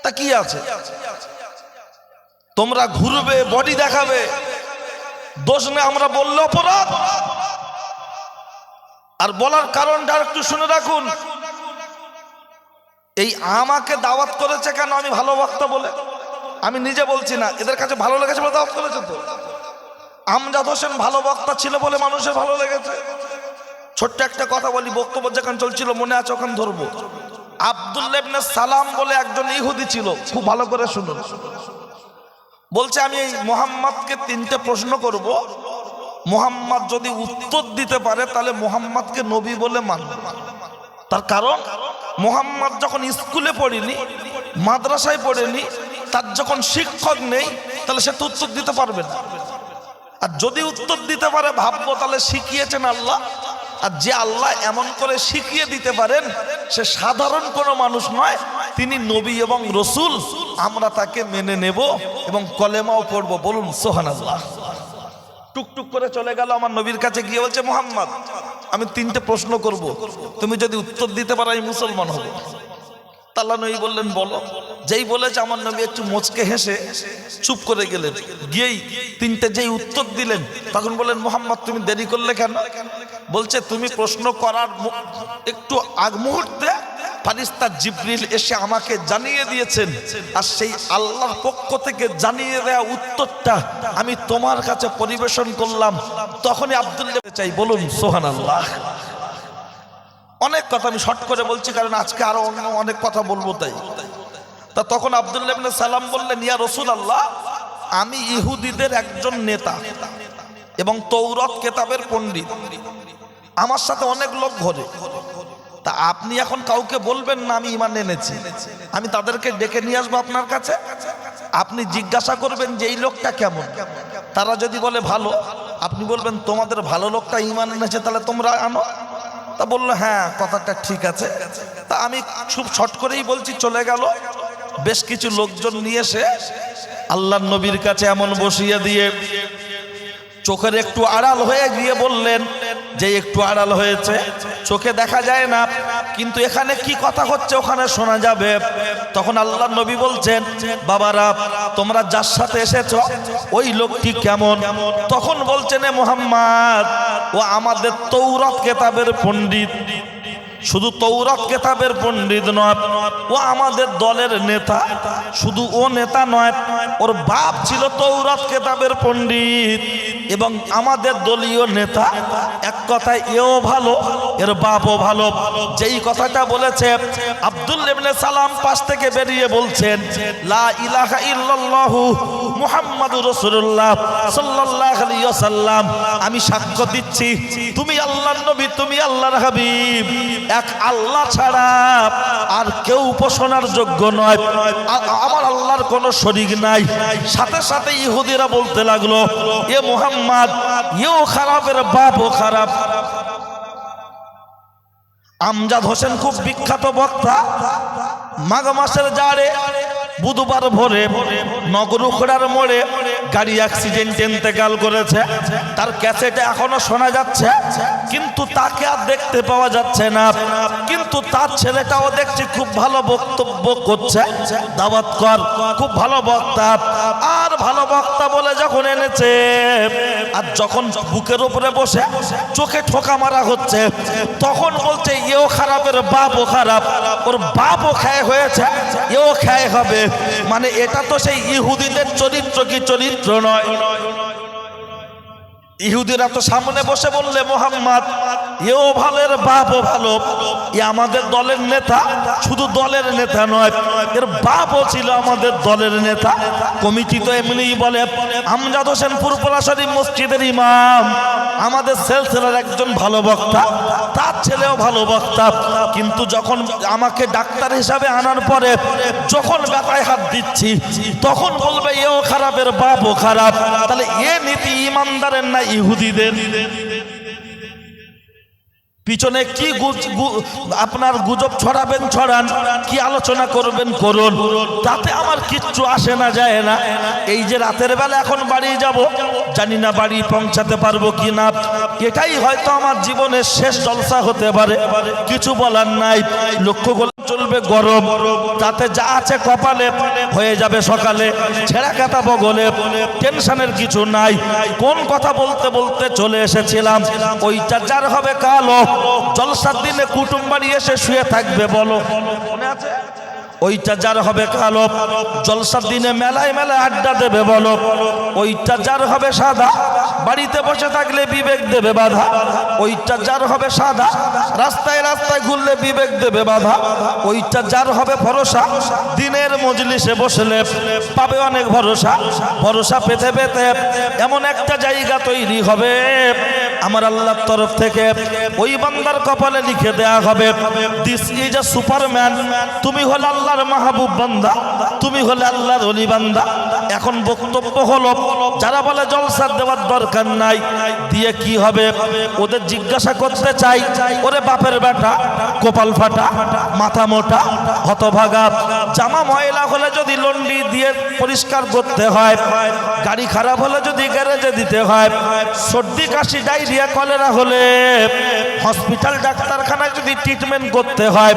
তা কি আছে? তোমরা ঘুরবে, বডি দেখাবে, দোষ নেই, আমরা বললে অপরাধ। আর বলার কারণটা একটু শুনে রাখুন, এই আমাকে দাওয়াত করেছে কেন? আমি ভালো বক্তা বলে, আমি নিজে বলছি না, এদের কাছে ভালো লেগেছে বলে দাওয়াত করেছে। তো আমজাদ হোসেন ভালো বক্তা ছিল বলে মানুষের ভালো লেগেছে। ছোট্ট একটা কথা বলি, বক্তব্য যখন চলছিল মনে আছে, ওখানে ধরবো। আব্দুল্লাহ ইবনে সালাম বলে একজন ইহুদি ছিল, খুব ভালো করে শুনুন। বলছে আমি এই মুহাম্মদকে 3টে প্রশ্ন করব, মুহাম্মদ যদি উত্তর দিতে পারে তাহলে মুহাম্মদকে নবী বলে মানব। তার কারণ মুহাম্মদ যখন স্কুলে পড়েনি, মাদ্রাসায় পড়েনি, তার যখন শিক্ষক নেই, তাহলে সে তো উত্তর দিতে পারবে না। আর যদি উত্তর দিতে পারে ভাববো তাহলে শিখিয়েছেন আল্লাহ। আর যে আল্লাহ এমন করে শিখিয়ে দিতে পারেন সে সাধারণ কোনো মানুষ নয়, তিনি নবী এবং রসুল, আমরা তাকে মেনে নেব এবং কলেমাও পড়ব। বলুন সুবহানাল্লাহ। টুকটুক করে চলে গেল, আমার নবীর কাছে গিয়ে বলছে মুহাম্মদ আমি 3টে প্রশ্ন করব, তুমি যদি উত্তর দিতে পারো আমি মুসলমান হব। আল্লাহ নবী বললেন বলো। যেই বলেছে আমার নবী একটু মুচকে হেসে চুপ করে গেলেন, গিয়েই 3টে যেই উত্তর দিলেন তখন বললেন মুহাম্মদ তুমি দেরি করলে কেন? বলছে তুমি প্রশ্ন করার একটু আগ মুহূর্তে ফারিস্তা জিবরিল এসে আমাকে জানিয়ে দিয়েছেন, আর সেই আল্লাহর পক্ষ থেকে জানিয়ে দেওয়া উত্তরটা আমি তোমার কাছে পরিবেশন করলাম। তখনই আব্দুল্লাহ চাই, বলুন সুবহানাল্লাহ। অনেক কথা আমি শর্ট করে বলছি কারণ আজকে আরো অন্য অনেক কথা বলবো তাই। তা তখন আব্দুল্লাহ ইবনে সালাম বললেন ইয়া রাসূলুল্লাহ, আমি ইহুদিদের একজন নেতা এবং তৌরাত কিতাবের পণ্ডিত, আমার সাথে অনেক লোক ঘরে। তা আপনি এখন কাউকে বলবেন না আমি ঈমান এনেছি, আমি তাদেরকে ডেকে নিয়ে আসবো আপনার কাছে, আপনি জিজ্ঞাসা করবেন যে এই লোকটা কেমন। তারা যদি বলে ভালো, আপনি বলবেন তোমাদের ভালো লোকটা ঈমান এনেছে তাহলে তোমরা আনো। তা বললো হ্যাঁ কথাটা ঠিক আছে। তা আমি খুব শর্ট করেই বলছি, চলে গেল। বেশ কিছু লোকজন নিয়ে এসে আল্লাহর নবীর কাছে এমন বসিয়ে দিয়ে চোখের একটু আড়াল হয়ে গিয়ে বললেন যে একটু আড়াল হয়েছে, চোখে দেখা যায় না, কিন্তু এখানে কি কথা হচ্ছে ওখানে শোনা যাবে। তখন আল্লাহর নবী বলছেন বাবারা তোমরা যার সাথে এসেছো ওই লোকটি কেমন? তখন বলছেন এ মুহাম্মদ ও আমাদের তৌরাত কিতাবের পণ্ডিত। শুধু তৌরাত কিতাবের পণ্ডিত নয়, ও আমাদের দলের নেতা। শুধু ও নেতা নয়, ওর বাপ ছিল তৌরাত কিতাবের পণ্ডিত এবং আমাদের দলীয় নেতা। এক কথায় এও ভালো, এর বাপও ভালো। যেই কথাটা বলেছে আব্দুল্লাহ ইবনে সালাম পাশ থেকে বেরিয়ে বলছেন লা ইলাহা ইল্লাল্লাহু মুহাম্মাদুর রাসূলুল্লাহ সাল্লাল্লাহু আলাইহি ওয়াসাল্লাম, আমি সাক্ষ্য দিচ্ছি তুমি আল্লাহর নবী, তুমি আল্লাহর হাবিব। এক আল্লাহ ছাড়া আর কেউ উপাসনার যোগ্য নয়, আমার আল্লাহর কোনো শরীক নাই। সাথে সাথে ইহুদিরা বলতে লাগলো এ মুহাম্মদ এও খারাপের বাপও খারাপ। আমজাদ হোসেন খুব বিখ্যাত বক্তা। মাঘ মাসের জাড়ে বুধবার ভোরে নগরুখড়ার মোড়ে গাড়ি অ্যাক্সিডেন্ট ইন্তেকাল করেছে। তার ক্যাসেটে এখনো শোনা যাচ্ছে, কিন্তু তাকে আর দেখতে পাওয়া যাচ্ছে না। কিন্তু তার ছেলেটাও দেখছি খুব ভালো বক্তব্য করছে, দাওয়াত কর, খুব ভালো বক্তা। আর ভালো বক্তা বলে যখন এনেছে, আর যখন বুকের উপরে বসে চোখে ঠোকা মারা হচ্ছে, তখন বলছে এও খারাপের বাপও খারাপ, ওর বাপও খায় হয়েছে, এও খায় হবে। মানে এটা তো সেই ইহুদিদের চরিত্র কি চরিত্র নয়? ইহুদিরা তো সামনে বসে বললে মুহাম্মদ এও ভালো, এর বাপও ভালো, এ আমাদের দলের নেতা। শুধু দলের নেতা নয়, এর বাপও ছিল আমাদের দলের নেতা। কমিটি তো এমনিই বলে আমজাদ হোসেন ফুরফুরা শরীফ মসজিদের ইমাম, আমাদের সিলসিলার একজন ভালো বক্তা, তার ছেলেও ভালো বক্তা। কিন্তু যখন আমাকে ডাক্তার হিসাবে আনার পরে যখন ব্যথায় হাত দিচ্ছি তখন বলবে এও খারাপের বাপও খারাপ। তাহলে এ নীতি ইমানদারের না ইহুদিদের? পিছনে কি আপনার গুজব ছড়াবেন ছড়ান, কি আলোচনা করবেন করুন, তাতে আমার কিচ্ছু আসে না যায় না। এই যে রাতের বেলা এখন বাড়ি যাব, জানি না বাড়ি পৌঁছাতে পারবো কি না, এটাই হয়তো আমার জীবনের শেষ জলসা হতে পারে, কিছু বলার নাই। লক্ষ্য করলে চলবে গরম, তাতে যা আছে কপালে হয়ে যাবে সকালে, ছেঁড়া কাটা বগলে, টেনশনের কিছু নাই। কোন কথা বলতে বলতে চলে এসেছিলাম, ওইটা যার হবে কালো, জলসার দিনে কুটুম বাড়ি এসে শুয়ে থাকবে, বলো মনে আছে? ওইটা যার হবে কালো, জলসার দিনে মেলায় মেলায় আড্ডা দেবে, বলো। ওইটা যার হবে সাদা, বাড়িতে বসে থাকলে বিবেক দেবে বাধা। ওইটা যার হবে সাদা, রাস্তায় রাস্তায় ঘুরলে বিবেক দেবে বাধা। ওইটা যার হবে ভরসা, দিনের মজলিসে বসলে পাবে অনেক ভরসা। ভরসা পেতে পেতে এমন একটা জায়গা তৈরি হবে আমার আল্লাহর তরফ থেকে, ওই বান্দার কপালে লিখে দেয়া হবে দিস ইজ আ সুপারম্যান। তুমি হলে আল্লাহর মাহবুব বান্দা, তুমি হলে আল্লাহর ওলি বান্দা। এখন বক্তব্য হলো, যারা বলে জলসা দেওয়ার দরকার নাই, দিয়ে কি হবে? ওদের জিজ্ঞাসা করতে চাই, ওরে বাপের বেটা, কপাল ফাটা, মাথা মোটা, হতভাগা, জামা ময়লা হলে যদি লন্ডি দিয়ে পরিষ্কার করতে হয়, গাড়ি খারাপ হলে যদি গ্যারেজে দিতে হয়, সর্দি কাশি ডায়রিয়া কলেরা হলে হসপিটাল ডাক্তারখানায় যদি ট্রিটমেন্ট করতে হয়,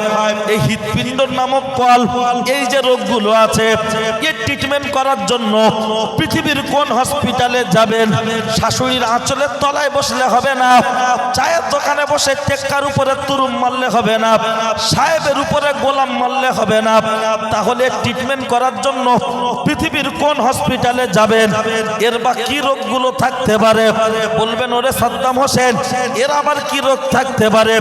এই হৃৎপিণ্ড নামক কল, এই যে রোগগুলো আছে, এই ট্রিটমেন্ট করার জন্য পৃথিবীর কোন হসপিটালে যাবেন? শাশুড়ির আঁচলের তলায় বসলে হবে না, চায়ের দোকানে বসে টেক্কার উপরে তুরুম মারলে হবে না, সাহেবের উপরে গোলাম মারলে হবে না। তাহলে ট্রিটমেন্ট করার জন্য পৃথিবীর কোন হসপিটালে যাবেন? এর বা কি রোগগুলো থাকতে পারে? বলবেন ওরে সাদ্দাম হোসেন, এর আবার কি রোগ থাকতে পারে?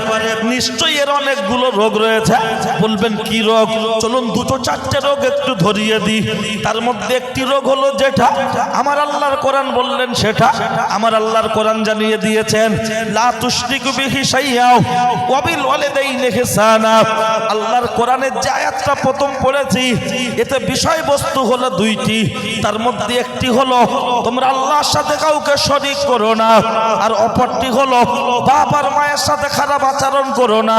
নিশ্চয়ই এর অনেকগুলো রোগ রয়েছে। বলবেন কি রোগ? চলুন দুটো চারটে রোগ একটু ধরিয়ে দিই। তার মধ্যে একটি রোগ হলো যেটা আমার আল্লাহর কোরআন বললেন, সেটা আমার আল্লাহর কোরআন জানিয়ে দিয়েছেন, লা তুশরিকু বিহি শাইআ ওয়া বিল ওয়ালিদাইনি ইহসানা। আল্লাহর কোরআনের যে আয়াতটা প্রথম পড়েছি, এতে বিষয়বস্তু হলো দুইটি। তার মধ্যে একটি হলো তোমরা আল্লাহর সাথে কাউকে শরীক করো না, আর অপরটি হলো বাপ আর মায়ের সাথে খারাপ আচরণ করো না।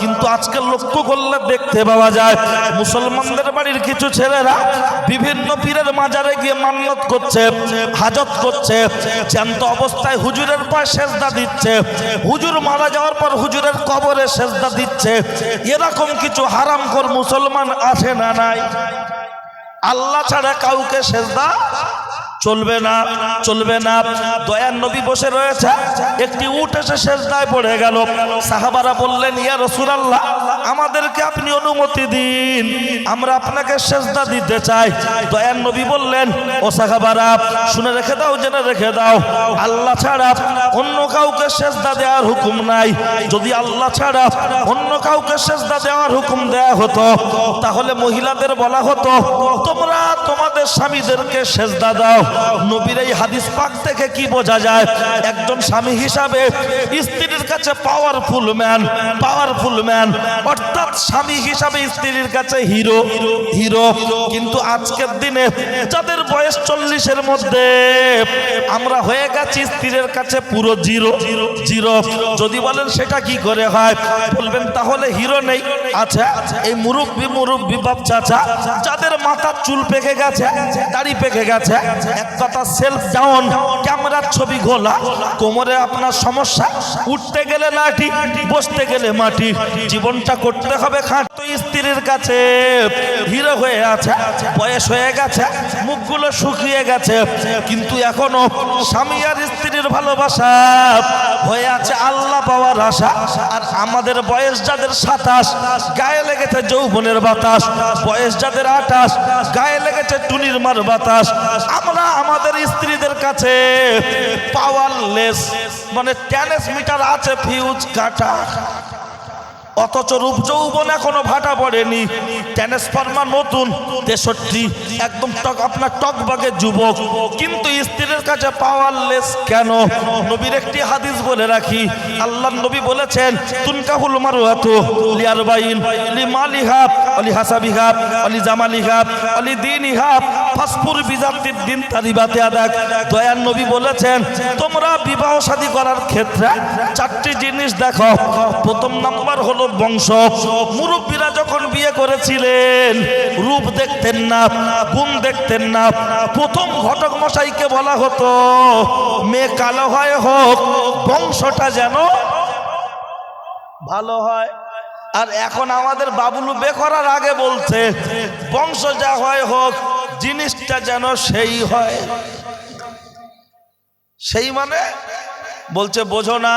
কিন্তু আজকে লক্ষ্য করলে দেখতে পাওয়া যায়, মুসলমানদের বাড়ির কিছু ছেলেরা বিভিন্ন পীরের মাজারে গিয়ে মান্নত করছে, হাজত করছে, জ্যান্ত অবস্থায় হুজুরের পায়ে সেজদা দিচ্ছে, হুজুর মারা যাওয়ার পর হুজুরের কবরে সেজদা দিচ্ছে। এরকম কিছু হারামখোর মুসলমান আছে না নাই? আল্লাহ ছাড়া কাউকে সেজদা চলবে না, চলবে না। দয়ার নবী বসে রয়েছে, একটি উট এসে সেজদায় পড়ে গেল। সাহাবারা বললেন, ইয়া রাসূলুল্লাহ, আমাদেরকে আপনি অনুমতি দিন, আমরা আপনাকে সেজদা দিতে চাই। দয়ার নবী বললেন, ও সাহাবারা, শুনে রেখে দাও, জেনে রেখে দাও, আল্লাহ ছাড়া অন্য কাউকে সেজদা দেওয়ার হুকুম নাই। যদি আল্লাহ ছাড়া অন্য কাউকে সেজদা দেওয়ার হুকুম দেয়া হতো, তাহলে মহিলাদের বলা হতো তোমরা তোমাদের স্বামীদেরকে সেজদা দাও। নবীর এই হাদিস পাক থেকে কি বোঝা যায়? একজন স্বামী হিসাবে স্ত্রীর কাছে পাওয়ারফুল ম্যান, পাওয়ারফুল ম্যান, অর্থাৎ স্বামী হিসাবে স্ত্রীর কাছে হিরো, হিরো। কিন্তু আজকের দিনে যাদের বয়স 40-এর মধ্যে, আমরা হয়ে গেছি স্ত্রীর কাছে পুরো জিরো, জিরো। যদি বলেন সেটা কি করে হয়, বলবেন তাহলে হিরো নেই। আচ্ছা, এই মুরব্বি বাপ চাচা যাদের মাথার চুল পেকে গেছে, দাড়ি পেকে গেছে, এক কথা সেলফ ডাউন, ক্যামেরার ছবি ঘোলা, কোমরে আপনার সমস্যা, উঠতে গেলে লাঠি, বসতে গেলে মাটি, জীবনটা করতে হবে খাট। তো স্ত্রীর কাছে হিরো হয়ে আছে, বয়স হয়ে গেছে, মুখগুলো শুকিয়ে গেছে, কিন্তু এখনো স্বামী আর স্ত্রীর ভালোবাসা হয়ে আছে আল্লাহ পাওয়ার আশা। আর আমাদের বয়স যাদের 27, গায়ে লেগেছে যৌবনের বাতাস, বয়স যাদের 28, গায়ে লেগেছে টুনির মার বাতাস। আমরা আমাদের স্ত্রীদের কাছে পাওয়ারলেস, মানে ট্রান্সমিটার আছে ফিউজ কাটা। অথচ রূপ যৌবন এখনো ভাটা পড়েনি, ট্রান্সফরমার নতুন 63, একদম আপনার টকবাগে যুবক, কিন্তু স্ত্রীর কাছে পাওয়ারলেস কেন? নবীর একটি হাদিস বলে রাখি, আল্লাহর নবী বলেছেন তুনকাহুল মারওয়াতু লিআরবাইন লিমালিহা ওয়ালি হাসাবিহা ওয়ালি জামালিহা ওয়ালি দীনিহা ফাসফুর বিজাতিদ দিন তারিবাতে আদাক। দয়ার নবী বলেছেন তোমরা বিবাহ শাদী করার ক্ষেত্রে 4টি জিনিস দেখো। প্রথম নাম্বার হলো বংশ। মুরব্বীরা যখন বিয়ে করেছিলেন রূপ দেখতেন না, গুণ দেখতেন না। প্রথম ঘটক মশাইকে বলা হতো মেয়ে কালো হয় হোক, বংশটা যেন ভালো হয়। আর এখন আমাদের বাবুলু বে করার আগে বলছে বংশ যা হয় হোক, জিনিসটা যেন সেই হয়। সেই মানে বলছে বোঝো না,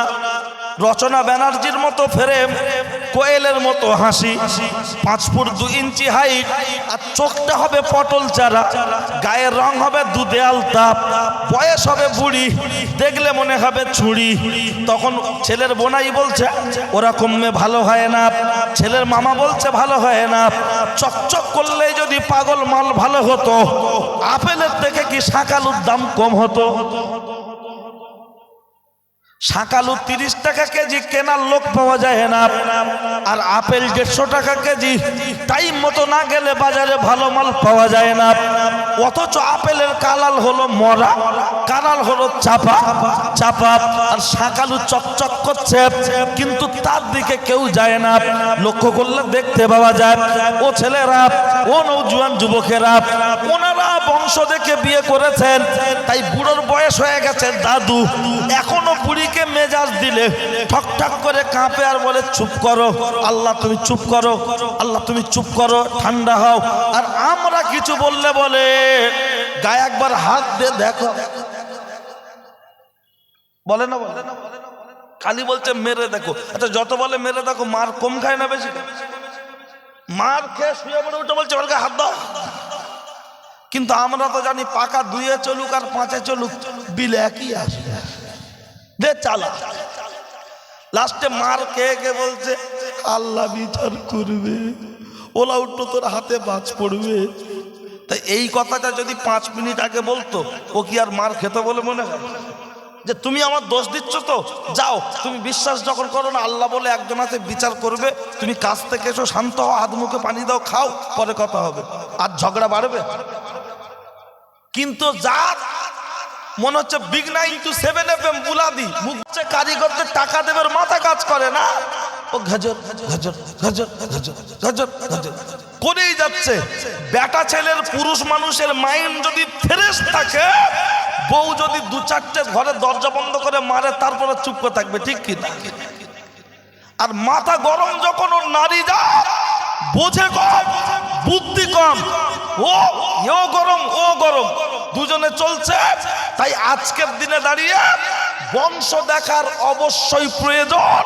রচনা ব্যানার্জির মতো ফ্রেম, কোয়েলের মতো হাসি, 5 ফুট 2 ইঞ্চি হাইট, আর চোখটা হবে পটল চারা, গায়ের রং হবে দুধে আলতাপ, বয়স হবে বুড়ি, দেখলে মনে হবে ছুরি। তখন ছেলের বোনাই বলছে ওরকম মেয়ে ভালো হয় না, ছেলের মামা বলছে ভালো হয় না। চকচক করলে যদি পাগল মাল ভালো হতো, আপেলের থেকে কি শাকালুর দাম কম হতো? শাকালু 30 টাকা কেজি, কেনার লোক পাওয়া যায় না। আর আপেল 150 টাকা কেজি, টাইম মতো না গেলে বাজারে ভালো মাল পাওয়া যায় না। অথচ আপেলের কালাল হলো মরা, কালাল হলো চাপা চাপা, আর শাকালু চকচক করছে, কিন্তু তার দিকে কেউ যায় না। লক্ষ্য করলে দেখতে পাওয়া যায় ও ছেলেরা, ও নওজোয়ান যুবকেরা, ওনারা বংশ দেখে বিয়ে করেছেন, তাই বুড়োর বয়স হয়ে গেছে দাদু, এখনো বুড়ি মেজাজ দিলে ঠক ঠক করে কাঁপে আর বলে চুপ করো আল্লাহ, তুমি চুপ করো আল্লাহ, তুমি চুপ করো, ঠান্ডা হও। আর আমরা কিছু বললে বলে গায়ে একবার হাত দিয়ে দেখো, বলে না বলে না, খালি বলছে মেরে দেখো। আচ্ছা যত বলে মেরে দেখো, মার কম খায় না বেশি? মার খেয়ে শুয়ে পড়ে উঠে বলছে ওর গায়ে হাত দাও। কিন্তু আমরা তো জানি পাকা 2-এ চলুক আর 5-এ চলুক, বিল একই আসবে, দে চালা। লাস্টে মার কে বলছে আল্লাহ বিচার করবে, ওলা উঠলো তোর হাতে বাজ পড়বে। তাই এই কথাটা যদি 5 মিনিট আগে বলতো, ও কি আর মার খেতে বলে মনে হয়? যে তুমি আমার দোষ দিচ্ছ, তো যাও, তুমি বিশ্বাস যখন করো না আল্লাহ বলে একজন আছে বিচার করবে, তুমি কাছ থেকে এসো, শান্ত হও, হাত মুখে পানি দাও, খাও, পরে কথা হবে। আর ঝগড়া বাড়বে। কিন্তু যা মনে হচ্ছে বিগ 927 FM বুলাদি, মুখ হচ্ছে কারিগরদের টাকা দেবের মাথা কাজ করে না, ও ঘাজর ঘাজর ঘাজর ঘাজর ঘাজর ঘাজর করেই যাচ্ছে। বেটা ছেলের, পুরুষ মানুষের মাইন্ড যদি ফ্রেশ থাকে, বউ যদি 2-4টে ঘরে দরজা বন্ধ করে মারে, তারপরে চুপ করে থাকবে, ঠিক কি না? আর মাথা গরম যখন ওর নারী যায়, বোঝে কম, বুদ্ধি কম, ও গরম ও গরম, দুজনে চলছে। তাই আজকের দিনে দাঁড়িয়ে বংশ দেখার অবশ্যই প্রয়োজন।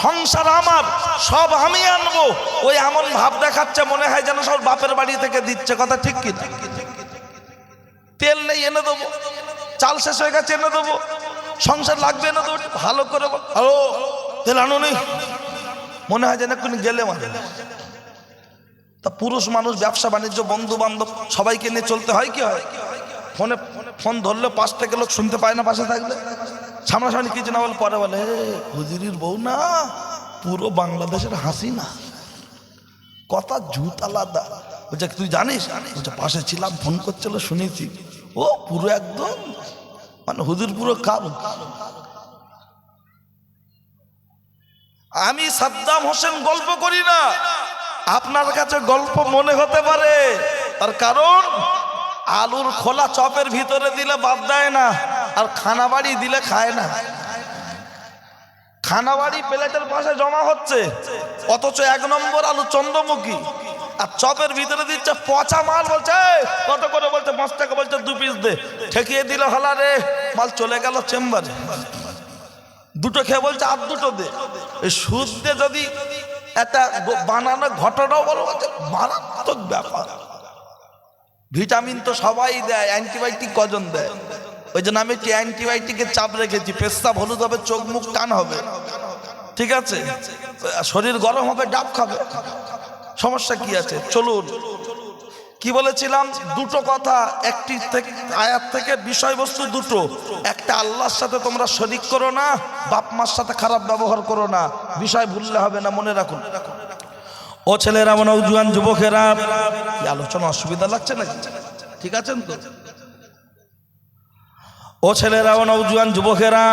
সংসার আমার, সব আমি আনবো, ওই এমন ভাব দেখাচ্ছে মনে হয় যেন সব বাপের বাড়ি থেকে দিচ্ছে, কথা ঠিক কি না? তেল নেই এনে দেবো, চাল শেষ হয়ে গেছে এনে দেবো, সংসার লাগবে এনে দেবো, ভালো করে হ্যালো তেল আনো নেই, মনে হয় যেন কোন গেলে মানে। তা পুরুষ মানুষ ব্যবসা বাণিজ্য, বন্ধু বান্ধব সবাইকে নিয়ে চলতে হয়, কি হয়? ফোন ধরলে 5 থেকে লোক শুনতে পায় না, পাশে থাকলে সামনাসামনি কিছু না বলে, পরে বলে হুজুরির বউ না, পুরো বাংলাদেশের হাসিনা, কথা জুত আলাদা। বলছে তুই জানিস? বলছে পাশে ছিলাম, ফোন করছিল, শুনেছি, ও পুরো একদম মানে হুজুর পুরো কাল। আমি সাদ্দাম হোসেন গল্প করি না, আপনার কাছে গল্প মনে হতে পারে, তার কারণ আলুর খোলা চপের ভিতরে দিলে বাদ দেয় না, আর খানাবাড়ি দিলে খায় না। খানাবাড়ি প্লেটের পাশে জমা হচ্ছে, অথচ 1 নম্বর আলু চন্দ্রমুখী, আর চপের ভিতরে দিচ্ছে পচা মাল। বলছে কত করে? বলছে 5 টাকা। বলছে 2 পিস দে, ঠেকিয়ে দিল, হলা রে, মাল চলে গেল চেম্বারে। 2টো খেয়ে বলছে আর 2টো দে। এই সুদ দিয়ে যদি একটা বানানো ঘটনাও বলো, মারাত্মক ব্যাপার। ভিটামিন তো সবাই দেয়, অ্যান্টিবায়োটিক কজন দেয়? ওই জন্য আমি একটি অ্যান্টিবায়োটিকের চাপ রেখেছি, পেশাব হলুদ হবে, চোখ মুখ টান হবে, ঠিক আছে, শরীর গরম হবে ডাব খাবে, সমস্যা কি আছে? চলুন, কি বলেছিলাম? দুটো কথা, একটি আয়াত থেকে বিষয়বস্তু দুটো। একটা, আল্লাহর সাথে তোমরা শরীক করো না, বাপ মার সাথে খারাপ ব্যবহার করো না। বিষয় ভুললে হবে না, মনে রাখুন। ও ছেলেরা, নওজোয়ান যুবকেরা, কি আলোচনা অসুবিধা লাগছে নাকি? ঠিক আছেন তো? ও ছেলেরা, ও নওজোয়ান যুবকেরা,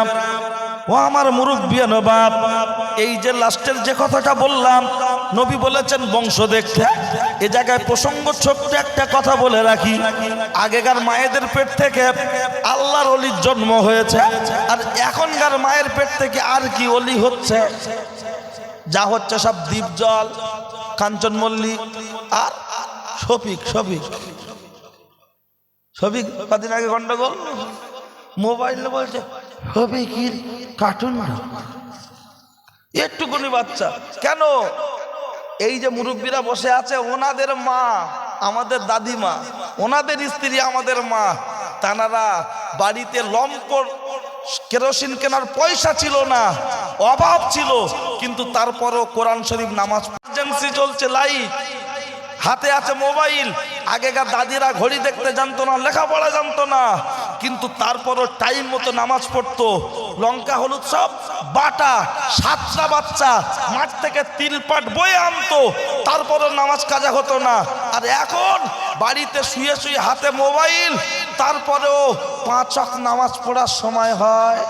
ও আমার মুরব্বিয়ান বাপ, এই যে লাস্টের যে কথাটা বললাম, নবী বলেছেন বংশ দেখতে। এ জায়গায় প্রসঙ্গ ছোট্ট একটা কথা বলে রাখি। আগেকার মায়েদের পেট থেকে আল্লাহর ওলির জন্ম হয়েছে, আর এখনকার মায়ের পেট থেকে আর কি ওলি হচ্ছে? যা হচ্ছে সব দীপজল, কাঞ্চন মল্লিক আর শফিক। কদিন আগে গন্ডগোল, মোবাইলে বলছে শফিকের কার্টুন, একটুকুনি বাচ্চা। কেন? এই যে মুরব্বীরা বসে আছে, ওনাদের মা আমাদের দাদিমা, ওনাদের স্ত্রী আমাদের মা, তানারা বাড়িতে লম্পট কেরোসিন কেনার পয়সা ছিল না, অভাব ছিল, কিন্তু তারপরও কোরআন শরীফ নামাজ, ইমার্জেন্সি চলছে, লাইট হাতে আছে, মোবাইল। আগেকার দাদিরা ঘড়ি দেখতে জানতো না, লেখাপড়া জানতো না, কিন্তু তারপরও টাইম মতো নামাজ পড়তো। লঙ্কা হলুদ সব বাটা, 7টা বাচ্চা মাঠ থেকে তিলপাট বয়ে আনতো, তারপরও নামাজ কাজা হতো না। আর এখন বাড়িতে শুয়ে শুয়ে হাতে মোবাইল, তারপরেও 5 ওয়াক্ত নামাজ পড়ার সময় হয়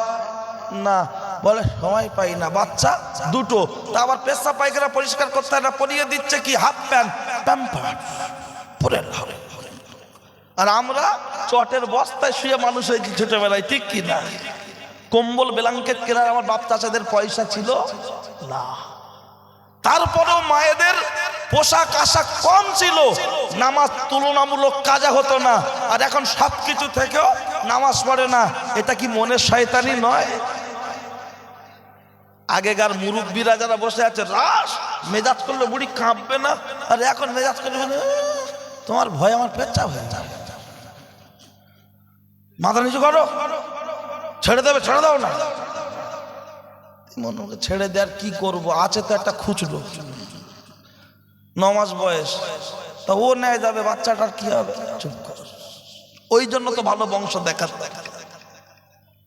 না, বলে সময় পাই না। বাচ্চা দুটো, তা আবার পেশা পায়খানা পরিষ্কার করতে হয় না, পরিয়ে দিচ্ছে কি হাফ প্যান্ট, প্যাম্পার পরে। আর আমরা চটের বস্তায় শুয়ে মানুষ হয়েছি ছোটবেলায়, ঠিক কি না? কম্বল ব্ল্যাঙ্কেট কেনার আমার বাপ চাচাদের পয়সা ছিল না, তারপরেও মায়েদের পোশাক আশাক কম ছিল, নামাজ তুলনামূলক কাজা হতো না। আর এখন সবকিছু থেকেও নামাজ পড়ে না। এটা কি মনের শয়তানি নয়? আগেকার মুরব্বীরা যারা বসে আছে, রাস মেজাজ করলে বুড়ি কাঁপবে না, আর এখন মেজাজ করলে তোমার ভয় আমার পেচ্ছা হয়ে যাবে, মাথা নিচু করো, ছেড়ে দেবে, ছেড়ে দাও না। মনে ছেড়ে দেওয়ার কি করব, আছে তো একটা খুচরো, 9 মাস বয়স, তা ও নেয় যাবে, বাচ্চাটার কি হবে? চুপ করো। ওই জন্য তো ভালো বংশ দেখাতে।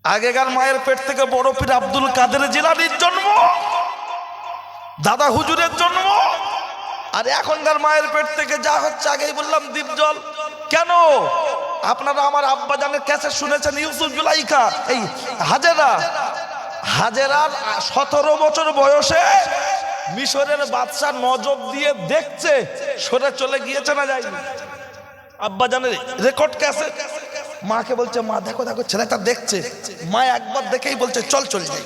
আগেকার মায়ের পেট থেকে বড় পীর আব্দুল কাদের জিলানীর জন্ম, দাদা হুজুরের জন্ম, আর এখনকার মায়ের পেট থেকে যা হচ্ছে, আগেই বললাম দীপজল। কেন? আপনারা আমার আব্বাজানের ক্যাসেট শুনেছেন, ইউসুফ জুলাইখা, এই হাজেরার 17 বছর বয়সে মিশরের বাদশা নজর দিয়ে দেখছে, সরে চলে গিয়েছে না যায়নি? আব্বাজানের রেকর্ড ক্যাসেট। মাকে বলছে, মা দেখো দেখো ছেলেটা দেখছে। মা একবার দেখেই বলছে চল চল যাই।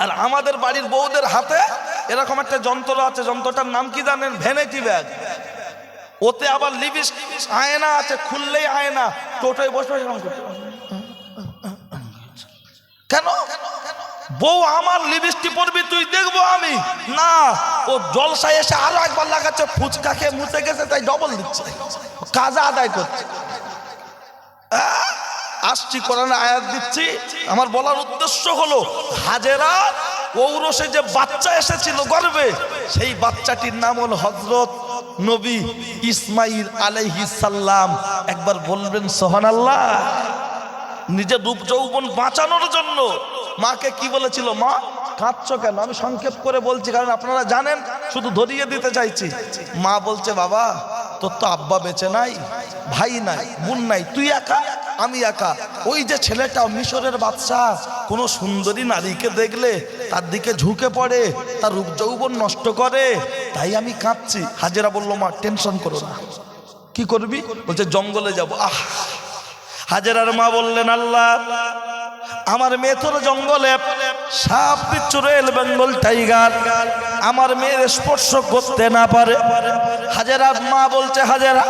আর আমাদের বাড়ির বউদের হাতে এরকম একটা যন্ত্র আছে, যন্ত্রটার নাম কি জানেন? Vanity bag. ওতে আবার লিপস্টিক আয়না আছে, খুললেই আয়না। টোটোয় বসে কেন? বউ আমার লিপস্টিক পরবি তুই দেখবো আমি না, ও জলসায় এসে আরো একবার লাগাচ্ছে, ফুচকা খেয়ে মুছে গেছে তাই ডবল দিচ্ছে, কাজা আদায় করছে। আসছি কোরআনে আয়াত দিচ্ছি। আমার বলার উদ্দেশ্য হলো, হাজেরা ঔরসে যে বাচ্চা এসেছিল গর্ভে, সেই বাচ্চাটির নাম হল হযরত নবী ইসমাইল আলাইহিস সালাম। একবার বলবেন সুবহানাল্লাহ। নিজের রূপ যৌবন বাঁচানোর জন্য মাকে কি বলেছিল? মা কাঁদছো কেন? আমি সংক্ষেপ করে বলছি, কারণ আপনারা জানেন, শুধু ধরিয়ে দিতে চাইছি। মা বলছে, বাবা তোর তো আব্বা বেঁচে নাই, ভাই নাই, বোন নাই, তুই একা, আমি একা। ওই যে ছেলেটা মিশরের বাদশা, কোনো সুন্দরী নারীকে দেখলে তার দিকে ঝুঁকে পড়ে, তার রূপ যৌবন নষ্ট করে, তাই আমি কাঁদছি। হাজেরা বলল, মা টেনশন করো না। কি করবি? বলছে জঙ্গলে যাব। হাজেরার মা বললেন, আল্লাহ আমার মেয়ে তোর জঙ্গলে সাপ বিচ্ছু রয়েল বেঙ্গল টাইগার আমার মেয়ের স্পর্শ করতে না পারে। হাজেরার মা বলছে, হাজেরা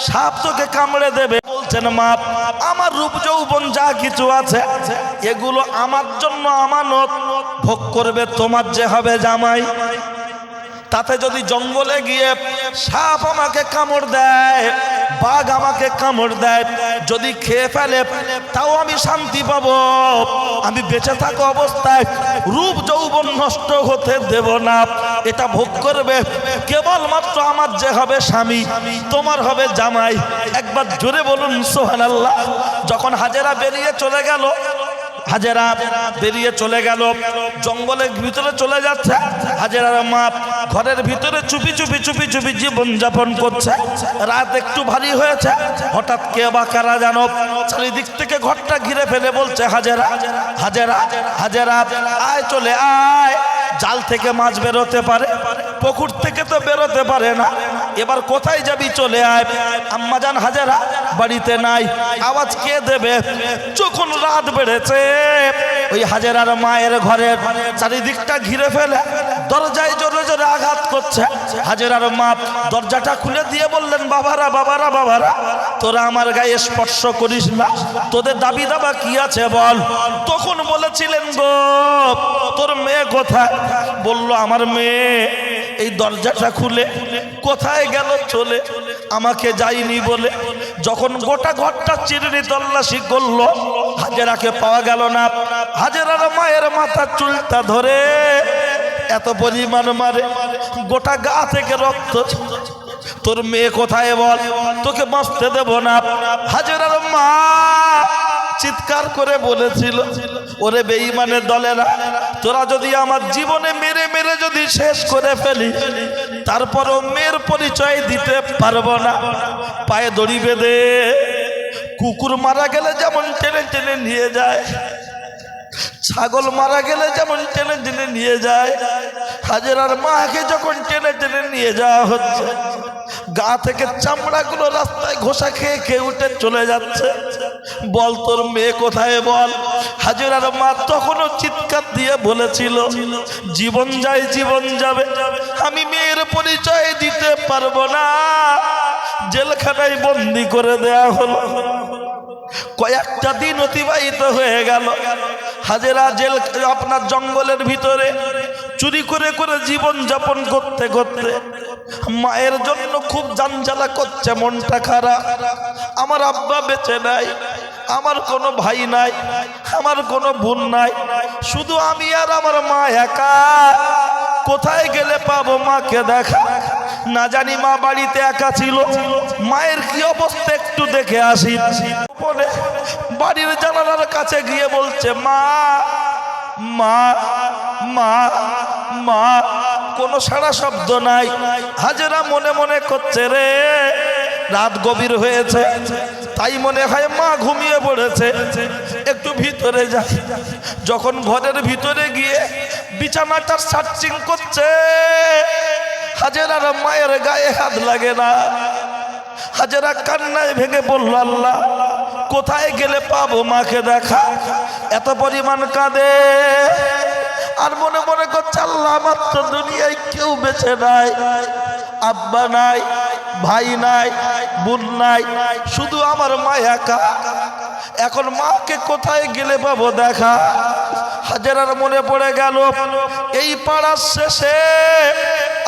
সাপ তোকে কামড়ে দেবে। বলছেন, মা আমার রূপ যৌবন যা কিছু আছে এগুলো আমার জন্য আমানত, ভোগ করবে তোমার যে হবে জামাই। তাতে যদি জঙ্গলে গিয়ে সাপ আমাকে কামড় দেয়, বাঘ আমাকে কামড় দেয়, যদি খেয়ে ফেলে তাও আমি শান্তি পাবো। আমি বেঁচে থাকা অবস্থায় রূপ যৌবন নষ্ট হতে দেব না। এটা ভোগ করবে কেবলমাত্র আমার যে হবে স্বামী, তোমার হবে জামাই। একবার জোরে বলুন সুবহানাল্লাহ। যখন হাজেরা বেরিয়ে চলে গেল, হাজেরা বেরিয়ে চলে গেল, জঙ্গলের ভিতরে চলে যাচ্ছে। হাজেরার মা ঘরের ভিতরে চুপি চুপি চুপি চুপি জীবন যাপন করছে। রাত একটু ভারী হয়েছে, হঠাৎ কে বা কারা জানো চারিদিক থেকে ঘরটা ঘিরে ফেলে বলছে, হাজেরা হাজেরা হাজেরা আয়, চলে আয়। জাল থেকে মাছ বেরোতে পারে, পুকুর থেকে তো বেরোতে পারে না, এবার কোথায় যাবি, চলে আয়। আম্মাজান হাজেরা বাড়িতে নাই, আওয়াজ কে দেবে? যখন রাত বেড়েছে, ওই হাজেরার মায়ের ঘরের চারিদিকটা ঘিরে ফেলে দরজায় জোরে জোরে আঘাত করছে। হাজেরার মা দরজাটা খুলে দিয়ে বললেন, বাবারা বাবারা বাবারা, তোরা আমার গায়ে স্পর্শ করিস না, তোদের দাবি দাবা কি আছে বল। তখন বলেছিলেন, গো তোর মেয়ে কোথায়? বলল, আমার মেয়ে এই দরজাটা খুলে কোথায় গেল চলে, আমাকে যায়নি বলে। যখন গোটা ঘরটা চিরুনি তল্লাশি করলো, হাজেরাকে পাওয়া গেল না। হাজেরার মায়ের মাথার চুলটা ধরে এত পরিমাণ মারে, গোটা গা থেকে রক্ত। তোর মেয়ে কোথায় বল, তোকে বাঁচতে দেব না। হাজেরার মা চিৎকার করে বলেছিল, ওরে বেঈমানের দলেরা, তোরা যদি আমার জীবনে মেরে মেরে যদি শেষ করে ফেলি, তারপরও মেয়ের পরিচয় দিতে পারবো না। পায়ে দড়ি বেঁধে কুকুর মারা গেলে যেমন টেনে টেনে নিয়ে যায়, ছাগল মারা গেলে যেমন টেনে টেনে নিয়ে যায়, হাজেরার মাকে যখন টেনে টেনে নিয়ে যাওয়া হচ্ছে, গা থেকে চামড়াগুলো রাস্তায় ঘষা খেয়ে খেয়ে উঠে চলে যাচ্ছে। বল তোর মেয়ে কোথায় বল। হাজেরার মা তখনও চিৎকার দিয়ে বলেছিল, জীবন যায় জীবন যাবে, আমি মেয়ের পরিচয় দিতে পারবো না। জেলখানায় বন্দি করে দেয়া হলো। কয়েকটা দিন অতিবাহিত হয়ে গেল। হাজেরা জেল আপনার জঙ্গলের ভিতরে চুরি করে করে জীবন যাপন করতে করতে মায়ের জন্য খুব জানজালা করছে, মনটা খারাপ। আমার আব্বা বেঁচে নাই, আমার কোনো ভাই নাই, আমার কোনো বোন নাই, শুধু আমি আর আমার মা একা। কোথায় গেলে পাবো মাকে দেখা? না জানি মা বাড়িতে একা ছিল, মায়ের কি অবস্থা একটু দেখে আসি। বাড়ির জানালার কাছে গিয়ে বলছে, মা মা মা মা, কোনো সাড়া শব্দ নাই। হাজেরা মনে মনে করছে, রে রাত গভীর হয়েছে, তাই মনে হয় মা ঘুমিয়ে পড়েছে, একটু ভিতরে যাই। যখন ঘরের ভিতরে গিয়ে বিছানাটা সার্চিং করছে, হাজেরার মায়ের গায়ে হাত লাগে না। হাজেরা কান্নায় ভেঙে বলল, আল্লাহ কোথায় গেলে পাবো মাকে দেখা? এত পরিমাণ কাঁদে আর মনে মনে করছে, আল্লাহ আমার তো দুনিয়ায় কেউ বেঁচে নাই, আব্বা নাই, ভাই নাই, বোন নাই, শুধু আমার মা একা। এখন মাকে কোথায় গেলে পাবো দেখা? হাজেরার মনে পড়ে গেল, এই পাড়ার শেষে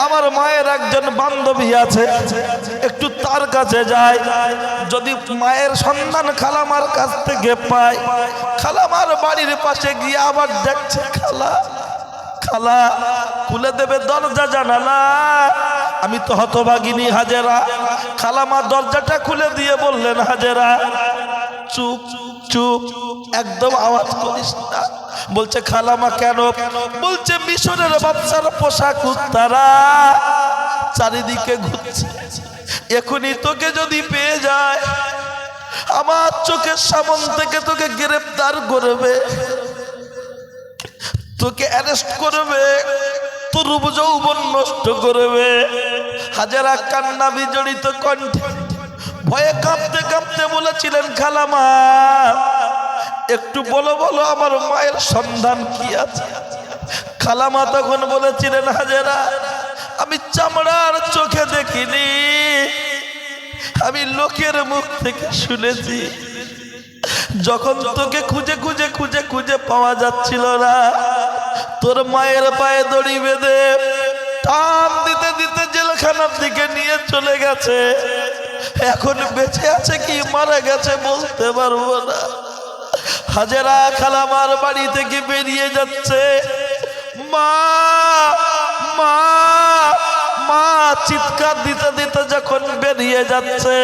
আমার মায়ের একজন বান্ধবী আছে, একটু তার কাছে যায়। যদি মায়ের সন্ধান খালামার কাছ থেকে পায়, খালামার বাড়ির পাশে গিয়ে আবার দেখছে, খালা খালা খুলে দেবে দরজা জানালা। আমি তো হতভাগিনী হাজেরা। খালামা দরজাটা খুলে দিয়ে বললেন, হাজেরা চুপ চুপ, একদম আওয়াজ করিস না। বলছে, খালামা কেন? বলছে, মিশরের বাচ্চার পোশাক তারা চারিদিকে ঘুরছে, এখনই তোকে যদি পেয়ে যায়, আমার চোখের সামনে থেকে তোকে গ্রেফতার করবে, তোকে অ্যারেস্ট করবে, তোর রূপ যৌবন নষ্ট করবে। হাজেরা কান্না বিজড়িত কণ্ঠে ভয়ে কাঁপতে কাঁপতে বলেছিলেন, খালামা একটু বলো বলো আমার মায়ের সন্ধান কি আছে? খালামা তখন বলেছিলেন, হাজেরা আমি চামড়ার চোখে দেখিনি, আমি লোকের মুখ থেকে শুনেছি। যখন তোকে খুঁজে খুঁজে খুঁজে খুঁজে পাওয়া যাচ্ছিল না, তোর মায়ের পায়ে দড়ি বেঁধে টান দিতে জেলখানার দিকে নিয়ে চলে গেছে। এখন বেঁচে আছে কি মারা গেছে বলতে পারবো না। হাজেরা খালামার বাড়ি থেকে বেরিয়ে যাচ্ছে। মা মা মা চিৎকার দিতে দিতে যখন বেরিয়ে যাচ্ছে,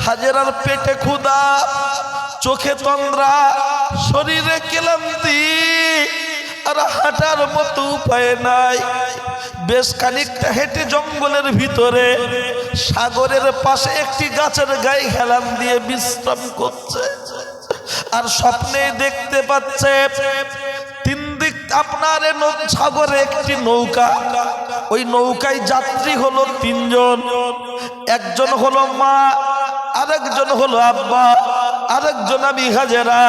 হাজেরার পেটে ক্ষুধা, চোখে তন্দ্রা, শরীরে ক্লান্তি, আর হাঁটার মতো উপায় নাই। বেশ খানিকটা হেঁটে জঙ্গলের ভিতরে সাগরের পাশে একটি গাছের গায়ে হেলান দিয়ে বিশ্রাম করছে। আর স্বপ্নে দেখতে পাচ্ছে তিন দিক আপনার সাগরে একটি নৌকা, ওই নৌকায় যাত্রী হলো তিনজন। একজন হলো মা, আরেকজন হলো আব্বা, আরেকজন আমি হাজেরা।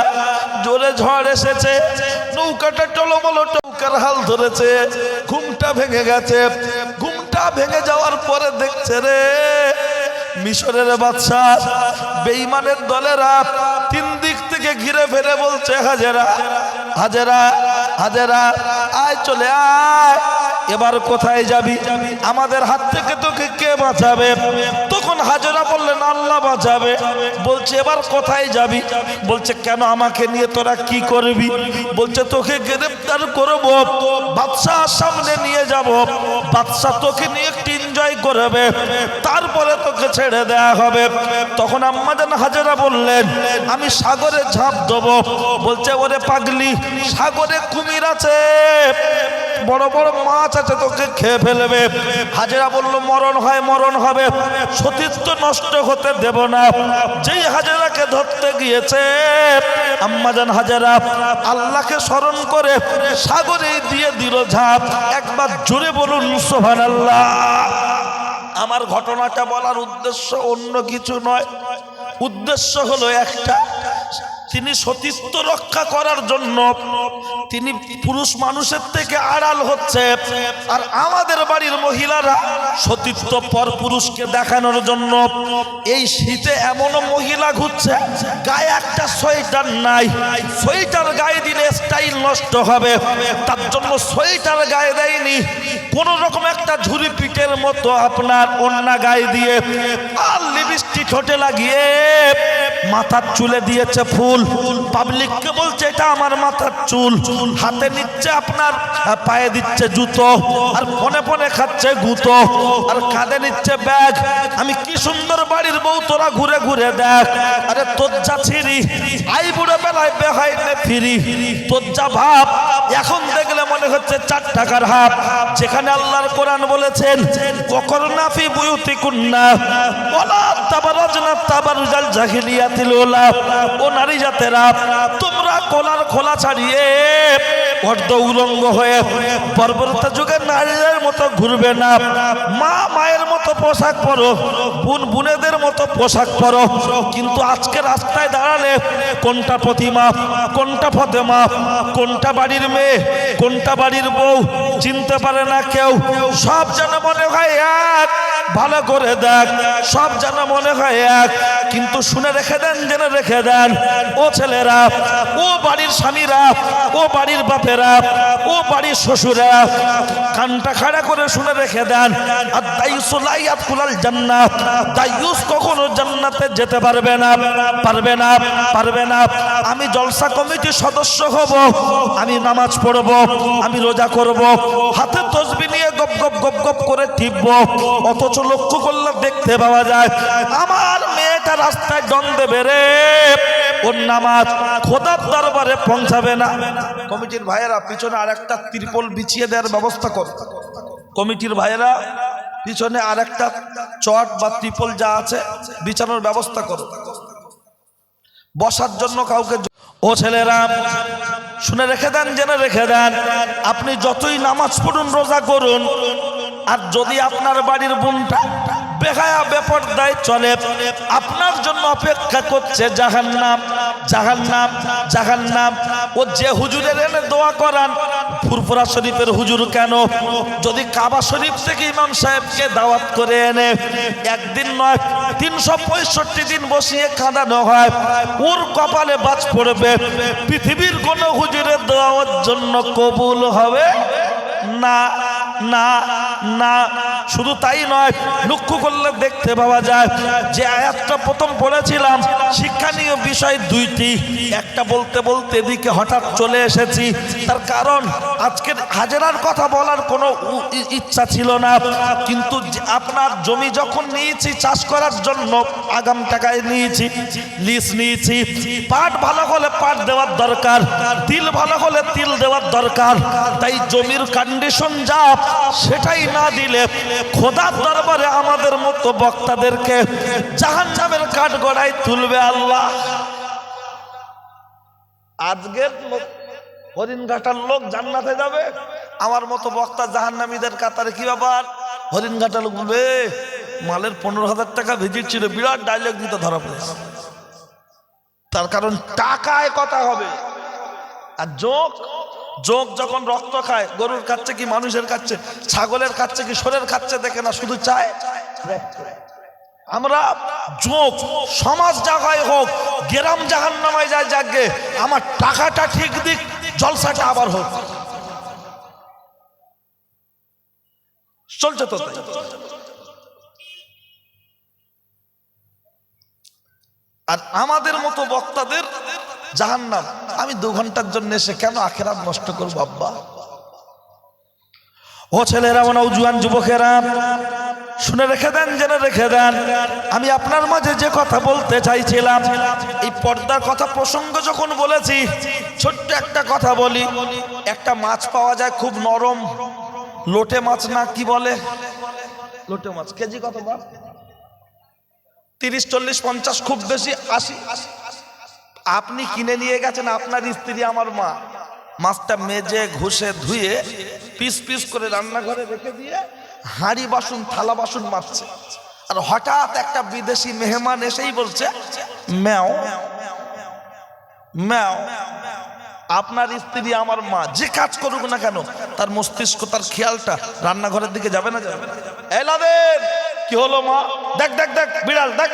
জোরে ঝড় এসেছে, নৌকাটা টলমলো, নৌকার হাল ধরেছে। ঘুমটা ভেঙে গেছে। ঘুমটা ভেঙে যাওয়ার পরে দেখছে রে মিশরের বাদশা বেঈমানের দলেরা তিন দিক থেকে ঘিরে ফেলে বলছে, হাজেরা হাজেরা হাজেরা আয়, চলে আয়, এবার কোথায় যাবি? আমাদের হাত থেকে তোকে কে বাঁচাবে? তখন হাজেরা বললেন, আল্লাহ বাঁচাবে। বলছে, এবার কোথায় যাবি? বলছে, কেন আমাকে নিয়ে তোরা কি করবি? বলছে, তোকে গ্রেফতার করব, বাদশার সামনে নিয়ে যাব, বাদশা তোকে নিয়ে একটু এনজয় করবে, তারপরে তোকে ছেড়ে দেয়া হবে। তখন আম্মাজান হাজেরা বললেন, আমি সাগরে ঝাঁপ দেবো। বলছে, ওরে পাগলি, সাগরে কুমির আছে, বড় বড় মাছ আছে, তোকে খেয়ে ফেলবে। হাজেরা বলল, মরণ হয় মরণ হবে, সতীত্ব নষ্ট হতে দেব না। যেই হাজেরাকে ধরতে গিয়েছে আম্মাজান হাজেরা আল্লাহকে স্মরণ করে সাগরে দিয়ে দিল ঝাঁপ। একবার জোরে বলুন সুবহানাল্লাহ। আমার ঘটনাটা বলার উদ্দেশ্য অন্য কিছু নয়, উদ্দেশ্য হলো একটা, তিনি সতীত্ব রক্ষা করার জন্য তিনি পুরুষ মানুষের থেকে আড়াল হচ্ছে। আর আমাদের বাড়ির মহিলারা সতীত্ব পর পুরুষকে দেখানোর জন্য এই শীতে এমনও মহিলা ঘুরছে গায়ে একটা সোয়েটার নাই, সোয়েটার গায়ে দিলে স্টাইল নষ্ট হবে, তার জন্য সোয়েটার গায়ে দেয়নি, কোন রকম একটা ঝুরি পিঠের মতো আপনার ওড়না গায়ে দিয়ে, আর লিপস্টিক ঠোঁটে লাগিয়ে মাথার চুলে দিয়েছে ফুল। পাবলিককে বলছে, এটা আমার মাথার চুল। হাতে নিচ্ছে আপনার, পায়ে দিচ্ছে জুতো, আর ফোনে ফোনে খাচ্ছে গুতো, আর কাঁধে নিচ্ছে ব্যাগ। আমি কি সুন্দর বাড়ির বউ, তোরা ঘুরে ঘুরে দেখ। আরে তোর যা ছিরি, আই বুড়ো বেলায় বেহাই নে ফিরি, তোর যা ভাব এখন দেখলে মনে হচ্ছে 4 টাকার হাফ। যেখানে আল্লাহর কোরআন বলেছেন, ওয়াকরনা ফি বুয়ুতিকুন্না ওয়ালা তাবারাজনা তাবারুজাল জাহিলিয়াতিল উলা, ও নারী জাতেরা, তোমরা কোলার খোলা ছাড়িয়ে অর্ধ উলঙ্গ হয়ে বর্বরতা যুগের নারীদের মতো ঘুরবে না। মা মায়ের মতো পোশাক পরো, বোন বোনেদের মতো পোশাক পরো। কিন্তু আজকে রাস্তায় দাঁড়ালে কোনটা প্রতিমা, কোনটা ফতেমা, কোনটা বাড়ির মেয়ে, কোনটা বাড়ির বউ চিনতে পারে না কেউ। সব যেন মনে হয় এক, ভালো করে দেখ, সব যেন মনে হয় এক। কিন্তু শুনে রেখে দেন, জেনে রেখে দেন, ও ছেলেরা, ও বাড়ির স্বামীরা, ও বাড়ির বাপেরা, ও বাড়ির শ্বশুরা, কানটা খাড়া করে শুনে রেখে দেন। আর দায়ুস লা ইয়াদখুলুল জান্নাত, দায়ুস কখনো জান্নাতে যেতে পারবে না, পারবে না, পারবে না। আমি জলসা কমিটির সদস্য হব, আমি নামাজ পড়ব, আমি রোজা করব, হাতে তসবিহ নিয়ে গপ গপ গপ গপ করে টিপব, অথচ লক্ষ্য করলে দেখতে পাওয়া যায় আমার মেয়েটা রাস্তায় জন দেবে রে, ওর নামাজ খোদার দরবারে পৌঁছাবে না। কমিটির ভাইয়েরা পিছনে আরেকটা ত্রিপল বিছিয়ে দেওয়ার ব্যবস্থা কর। কমিটির ভাইয়েরা পিছনে আরেকটা চট বা ত্রিপল যা আছে বিছানোর ব্যবস্থা করো, বসার জন্য কাউকে। ও ছেলেরা, শুনে রেখে দেন, জেনে রেখে দেন, আপনি যতই নামাজ পড়ুন, রোজা করুন, আর যদি আপনার বাড়ির বোনটা বেহায়া বেপরদায় চলে, আপনার জন্য অপেক্ষা করছে জাহান্নাম, জাহান্নাম, জাহান্নাম। ও যে হুজুরের এনে দোয়া করান, ফুরফুরা শরীফের হুজুর কেন, যদি কাবা শরীফ থেকে ইমাম সাহেবকে দাওয়াত করে এনে একদিন নয় 365 দিন বসিয়ে কাঁদানো হয়, ওর কপালে বাজ পড়বে। পৃথিবীর কোন হুজুরের দোয়ার জন্য কবুল হবে না। না না, শুধু তাই নয়, লক্ষ্য করলে দেখতে পাওয়া যায় যে আয়াতটা প্রথম পড়েছিলাম শিক্ষণীয় বিষয় দুইটি, একটা বলতে বলতে এদিকে হঠাৎ চলে এসেছি। তার কারণ আজকের হাজেরার কথা বলার কোনো ইচ্ছা ছিল না, কিন্তু আপনার জমি যখন নিয়েছি চাষ করার জন্য, আগাম টাকায় নিয়েছি, লিজ নিয়েছি, পাট ভালো হলে পাট দেওয়ার দরকার, তিল ভালো হলে তিল দেওয়ার দরকার, তাই জমির কন্ডিশন যা সেটাই না দিলে খোদার দরবারে আমাদের মতো বক্তাদেরকে জাহান্নামের কাঠগড়ায় তুলবে আল্লাহ। আজকের হরিণঘাটার লোক জান্নাতে যাবে, আমার মতো বক্তা জাহান্নামীদের কাতারে। কি ব্যাপার? হরিণঘাটার লোক বলবে মালের 15,000 টাকা ভিজিট ছিল, বিরাট ডায়লগ দিতে ধরা পড়েছে। তার কারণ টাকায় কথা হবে। আর যোগ যখন রক্ত খায়, গরুর খাচ্ছে কি মানুষের খাচ্ছে, ছাগলের খাচ্ছে কি শোরের খাচ্ছে দেখে না, শুধু চায়। আমরা যোগ সমাজ জায়গায় হোক, গ্রাম জাহান্নামায় যায় যাকে, আমার টাকাটা ঠিক দিক, জলসাটা আবার হোক, চলছে তো তাই। আর আমাদের মতো বক্তাদের জাহান্নাম। আমি 2 ঘন্টার জন্য এসে কেন আখেরাত নষ্ট করবো আব্বা? ও ছেলেরা, ও নওজোয়ান যুবকেরা, শুনে রেখে দেন, জেনে রেখে দেন, আমি আপনার মাঝে যে কথা বলতে চাইছিলাম, এই পর্দার কথা প্রসঙ্গ যখন বলেছি, ছোট্ট একটা কথা বলি। একটা মাছ পাওয়া যায় খুব নরম, লোটে মাছ না কি বলে, লোটে মাছ কেজি কত? 30, 40, 50, খুব বেশি 80। আপনি কিনে নিয়ে গেছেন, আপনার স্ত্রী আমার মা মাছটা মেজে ঘষে ধুয়ে পিস পিস করে রান্নাঘরে রেখে দিয়ে হাঁড়ি বাসন থালা বাসন মাজছে। আর হঠাৎ একটা বিদেশি মেহমান এসেই বলছে ম্যাও ম্যাও। আপনার স্ত্রী আমার মা যে কাজ করুক না কেন, তার মস্তিষ্ক, তার খেয়ালটা রান্নাঘরের দিকে যাবে না? যাবে। এলাদের কি হলো মা? দেখ দেখ দেখ বিড়াল দেখ।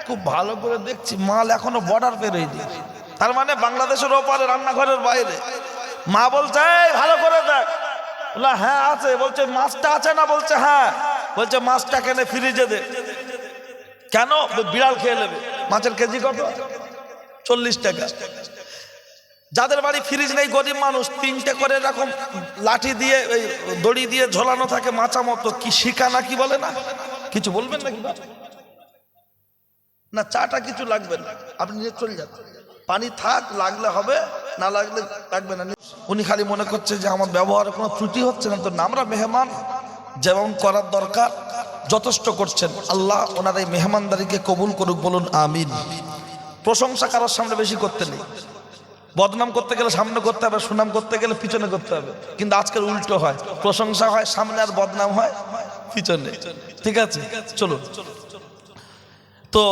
খুব ভালো করে দেখছি, মাল এখনো বর্ডার পেরোয়নি, তার মানে বাংলাদেশের ওপারে, রান্নাঘরের বাইরে। মা বলছে ভালো করে দেখ। বলে হ্যাঁ আছে। বলছে মাছটা আছে না? বলছে হ্যাঁ। বলছে মাছটা কেনে ফ্রিজে দে। কেন? বিড়াল খেয়ে নেবে। মাছের কেজি কত? 40 টাকা। যাদের বাড়ি ফ্রিজ নেই, গরিব মানুষ, 3টে করে এরকম লাঠি দিয়ে, ওই দড়ি দিয়ে ঝোলানো থাকে মাচা মতো, কি শিকা না কি বলে না, কিছু বলবেন নাকি না? চাটা কিছু লাগবে না, আপনি নিয়ে চলে যান, পানি থাক, লাগলে হবে, না লাগলে লাগবে না। উনি খালি মনে করছে যে আমার ব্যবহারে কোনো ত্রুটি হচ্ছে না। তো আমরা মেহমান যেমন করার দরকার যথেষ্ট করছেন। আল্লাহ ওনার এই মেহমানদারিকে কবুল করুক, বলুন আমিন। প্রশংসা কারোর সামনে বেশি করতে নেই, বদনাম করতে গেলে সামনে করতে হবে, সুনাম করতে গেলে পিছনে করতে হবে। কিন্তু আজকের উল্টো হয়, প্রশংসা হয় সামনে আর বদনাম হয় পিছনে। ঠিক আছে, চলো। তো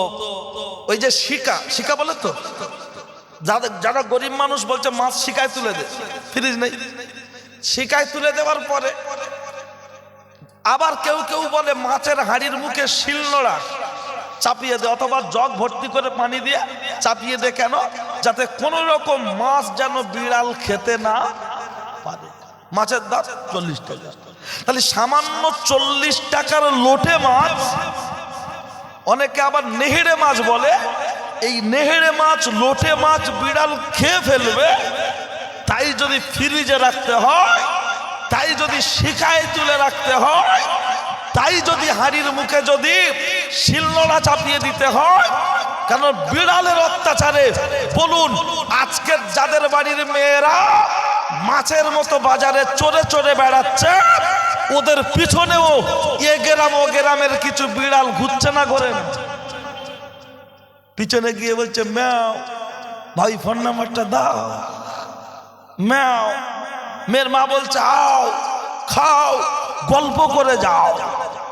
ওই যে শিকা বলে তো, যারা গরিব মানুষ বলছে মাছ শিকায় তুলে দে, ফ্রিজ নেই, শিকায় তুলে দেওয়ার পরে আবার কেউ কেউ বলে মাছের হাঁড়ির মুখে শিলনোড়া চাপিয়ে দে, অথবা জগ ভর্তি করে পানি দিয়ে চাপিয়ে দে। কেন? যাতে কোন রকম মাছ যেন বিড়াল খেতে না পারে। মাছের দাম 40 টাকা। তাহলে সামান্য 40 টাকার লোটে মাছ, অনেকে আবার নেহেড়ে মাছ বলে, এই নেহেড়ে মাছ, লোটে মাছ বিড়াল খেয়ে ফেলবে, তাই যদি ফ্রিজে রাখতে হয়, তাই যদি শিখায় তুলে রাখতে হয়, তাই যদি হাঁড়ির মুখে যদি শিলনোড়া চাপিয়ে দিতে হয়, কেন বিড়ালের অত্যাচারে। বলুন আজকের যাদের বাড়ির মেয়েরা মাছের মতো বাজারে চড়ে চড়ে বেড়াচ্ছে, ওদের পিছনেও এ গ্রাম ও গ্রামের কিছু বিড়াল ঘুরছে না, ঘোরে না, পিছনে গিয়ে বলছে ম্যাও, ভাই ফোন নাম্বারটা দাও, ম্যাও। মেয়ের মা বলছে আও খাও, গল্প করে যাও,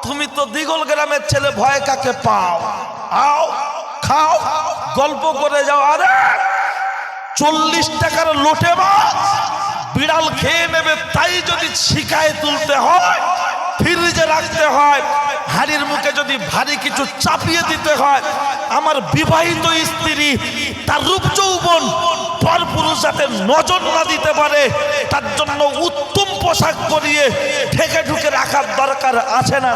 তুমি তো দিগল গ্রামের ছেলে, ভয় কাকে পাও, আও খাও, গল্প করে যাও। আরে 40 টাকার লোটে মাছ বিড়াল খেয়ে নেবে, তাই যদি শিকায় তুলতে হয়, ফ্রিজে রাখতে হয়, হাড়ির মুখে যদি ভারী কিছু চাপিয়ে দিতে হয়, আমার বিবাহিত স্ত্রী তার রূপ যৌবন পর পুরুষ যাতে নজর না দিতে পারে তার জন্য উত্তম পোশাক পরিয়ে ঢেকে ঢুকে রাখার দরকার আছে না?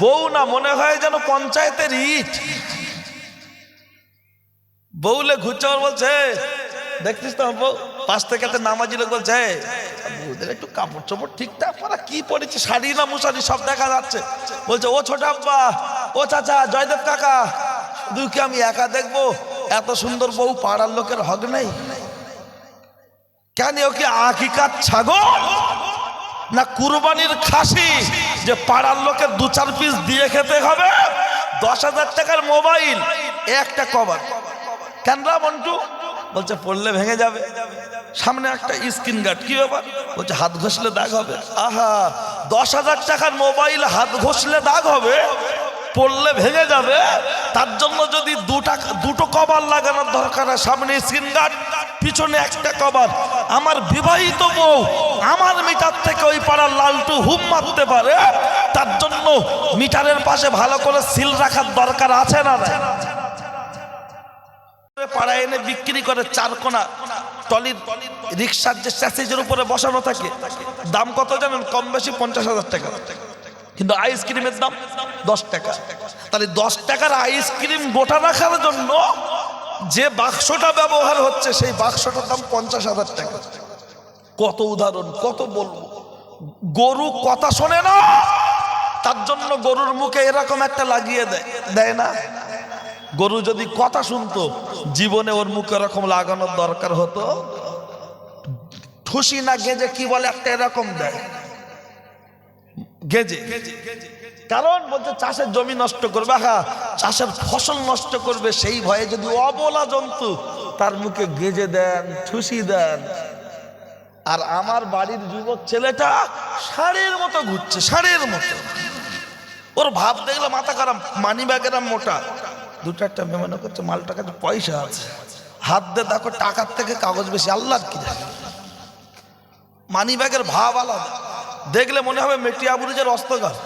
বউ না মনে হয় যেন পঞ্চায়েতের ইট। বউলে ঘুরছে বলছে, দেখছিস তো বউ পাশ থেকে একটা নামাজি লোক বলছে, বউদের একটু কাপড় চোপড় ঠিকঠাক পরা, কি পরেছে, শাড়ি না মুশারি সব দেখা যাচ্ছে। বলছে, ও ছোট আব্বা, ও চাচা, জয়দেব কাকা, শুধু কি আমি একা দেখবো? এত সুন্দর বউ পাড়ার লোকের হক নেই? কেন ও কি আকিকার ছাগল না কুরবানির খাসি যে পাড়ার লোকের 2-4 পিস দিয়ে খেতে হবে? 10,000 টাকার মোবাইল, একটা কভার। কেন রা মন্টু? বলছে পড়লে ভেঙে যাবে। সামনে একটা স্ক্রিন গার্ড, কি ব্যাপার? বলছে হাত ঘষলে দাগ হবে। আহা, 10,000 টাকার মোবাইল হাত ঘষলে দাগ হবে, পড়লে ভেঙে যাবে, তার জন্য যদি দুটো কভার লাগানোর দরকার হয়, সামনে স্ক্রিন গার্ড, পিছনে একটা কভার। আমার বিবাহিত বউ আমার মিটার থেকে ওই পাড়ার লালটু হুম মারতে পারে, তার জন্য মিটারের পাশে ভালো করে সিল রাখার দরকার আছে না? পাড়ায় এনে বিক্রি করে 4 কোনা টলির রিক্সার যে স্যাসেজের উপরে বসানো থাকে, দাম কত জানেন? কম বেশি 50,000 টাকা, কিন্তু আইসক্রিমের দাম 10 টাকা। তাহলে 10 টাকার আইসক্রিম গোটা রাখার জন্য যে বাক্সটা ব্যবহার হচ্ছে সেই বাক্সটার দাম 50,000 টাকা। কত উদাহরণ, কত বলবো। গরু কথা শোনে না, তার জন্য গরুর মুখে এরকম একটা লাগিয়ে দেয় না? গরু যদি কথা শুনতো, জীবনে ওর মুখে এরকম লাগানোর দরকার হতো? ঠুসি না গেজে কি বলে একটা এরকম দেয়, গেজে। কারণ বলছে চাষের জমি নষ্ট করবে, হ্যাঁ চাষের ফসল নষ্ট করবে, সেই ভয়ে যদি অবলা জন্তু তার মুখে গেজে দেন, ঠুসি দেন। আর আমার বাড়ির যুবক ছেলেটা ষাঁড়ের মতো ঘুরছে, ষাঁড়ের মতো। ওর ভাব দেখলে মাথা খারাপ, মানি ব্যাগেরা মোটা, 2-4টা মেহমান করছে, মালটার কাছে পয়সা আছে, হাত দিয়ে দেখো টাকার থেকে কাগজ বেশি, আল্লাহর কি জানে। মানি ব্যাগের ভাব আলাদা, দেখলে মনে হবে মেটিয়া বুরুজের অস্তগার,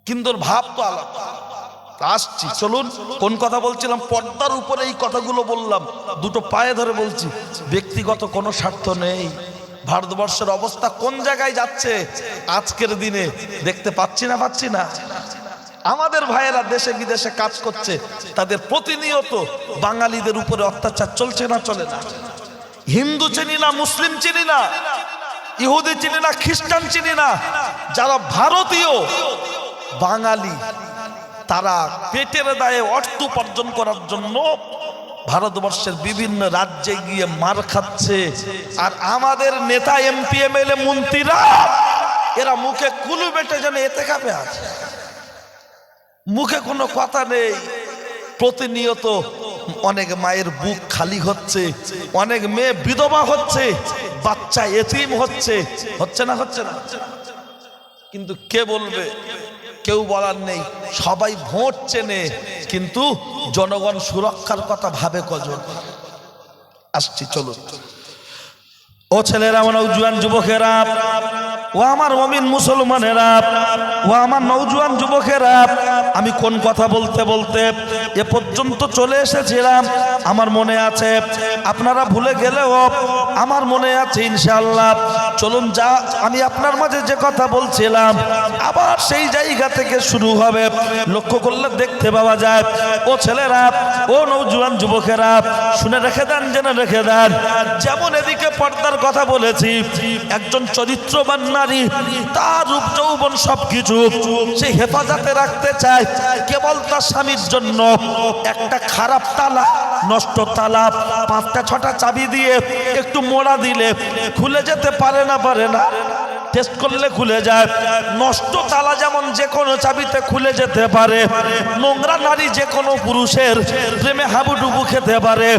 কিন্তু ওর ভাব তো আলাদা। আসছি, চলুন। কোন কথা বলছিলাম? পর্দার উপরে এই কথাগুলো বললাম, দুটো পায়ে ধরে বলছি, ব্যক্তিগত কোনো স্বার্থ নেই। ভারতবর্ষের অবস্থা কোন জায়গায় যাচ্ছে আজকের দিনে দেখতে পাচ্ছি না? আমাদের ভাইয়েরা দেশে বিদেশে কাজ করছে, তাদের প্রতিনিয়ত বাঙালিদের উপরে অত্যাচার চলছে না? চলে না? হিন্দু চিনি না, মুসলিম চিনি না, ইহুদি চিনি না, খ্রিস্টান চিনি না, যারা ভারতীয় বাঙালি তারা পেটের দায়ে অর্থ উপার্জন করার জন্য ভারতবর্ষের বিভিন্ন রাজ্যে গিয়ে মার খাচ্ছে। আর আমাদের নেতা, এমপি, এমএলএ, মন্ত্রীরা এরা মুখে কুলু বেটে যেন এতে কাপে আছে, মুখে কোনো কথা নেই। প্রতিনিয়ত অনেক মায়ের বুক খালি হচ্ছে, অনেক মেয়ে বিধবা হচ্ছে, বাচ্চা এতিম হচ্ছে না? কিন্তু কে বলবে? কেউ বলার নেই। সবাই ভোট চেনে, কিন্তু জনগণ সুরক্ষার কথা ভাবে কজন? আসছি, চলুন। ও ছেলেরা, আমার নওজোয়ান যুবকেরা, ও আমার মুমিন মুসলমানেরা, ও আমার নওজোয়ান যুবকেরা, আমি কোন কথা বলতে বলতে এ পর্যন্ত চলে এসেছিলাম আমার মনে আছে। আপনারা ভুলে গেলেও আমার মনে আছে ইনশাআল্লাহ। চলুন, যা আমি আপনার মাঝে যে কথা বলছিলাম আবার সেই জায়গা থেকে শুরু হবে। লক্ষ্য করলে দেখতে পাওয়া যায়, ও ছেলেরা, ও নওজোয়ান যুবকেরা, শুনে রেখে দেন, জেনে রেখে দেন। যেমন এদিকে পর্দার কথা বলেছি, একজন চরিত্রবান নারী তার রূপ যৌবন সবকিছু সে হেফাজতে রাখতে চায়, কেবল তার স্বামীর জন্য একটা খারাপ তালা, নষ্ট তালা, 5টা 6টা চাবি দিয়ে একটু মোড়া দিলে খুলে যেতে পারে না? টেস্ট করলে খুলে যায়। নষ্ট তালা যেমন যে কোনো চাবিতে খুলে যেতে পারে, নোংরা নারী যে কোনো পুরুষের প্রেমে হাবুডুবু খেতে পারে।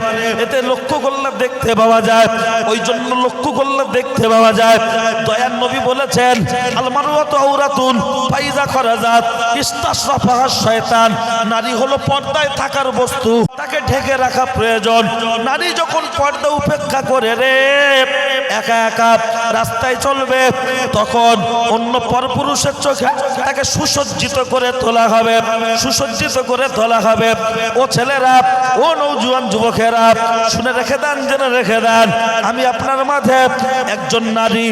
এতে লক্ষ্য করলে দেখতে পাওয়া যায়, ওই জন্য লক্ষ্য করলে দেখতে পাওয়া যায়, দয়ার নবী বলেছেন, আল মারওয়াতু আওরাতুন ফাইজা খারাজাত ইস্তাশরাফাহা শয়তান। নারী হলো পর্দায় থাকার বস্তু, তাকে ঢেকে রাখা প্রয়োজন। নারী যখন পর্দা উপেক্ষা করে রে, একা একা রাস্তায় চলবে, তখন অন্য পরপুরুষের চোখে তাকে সুসজ্জিত করে তোলা হবে, সুসজ্জিত করে তোলা হবে। ও ছেলেরা, ও নওজোয়ান যুবকেরা, শুনে রেখে দেন, জেনে রেখে দেন, আমি আপনার মাঝে একজন নারী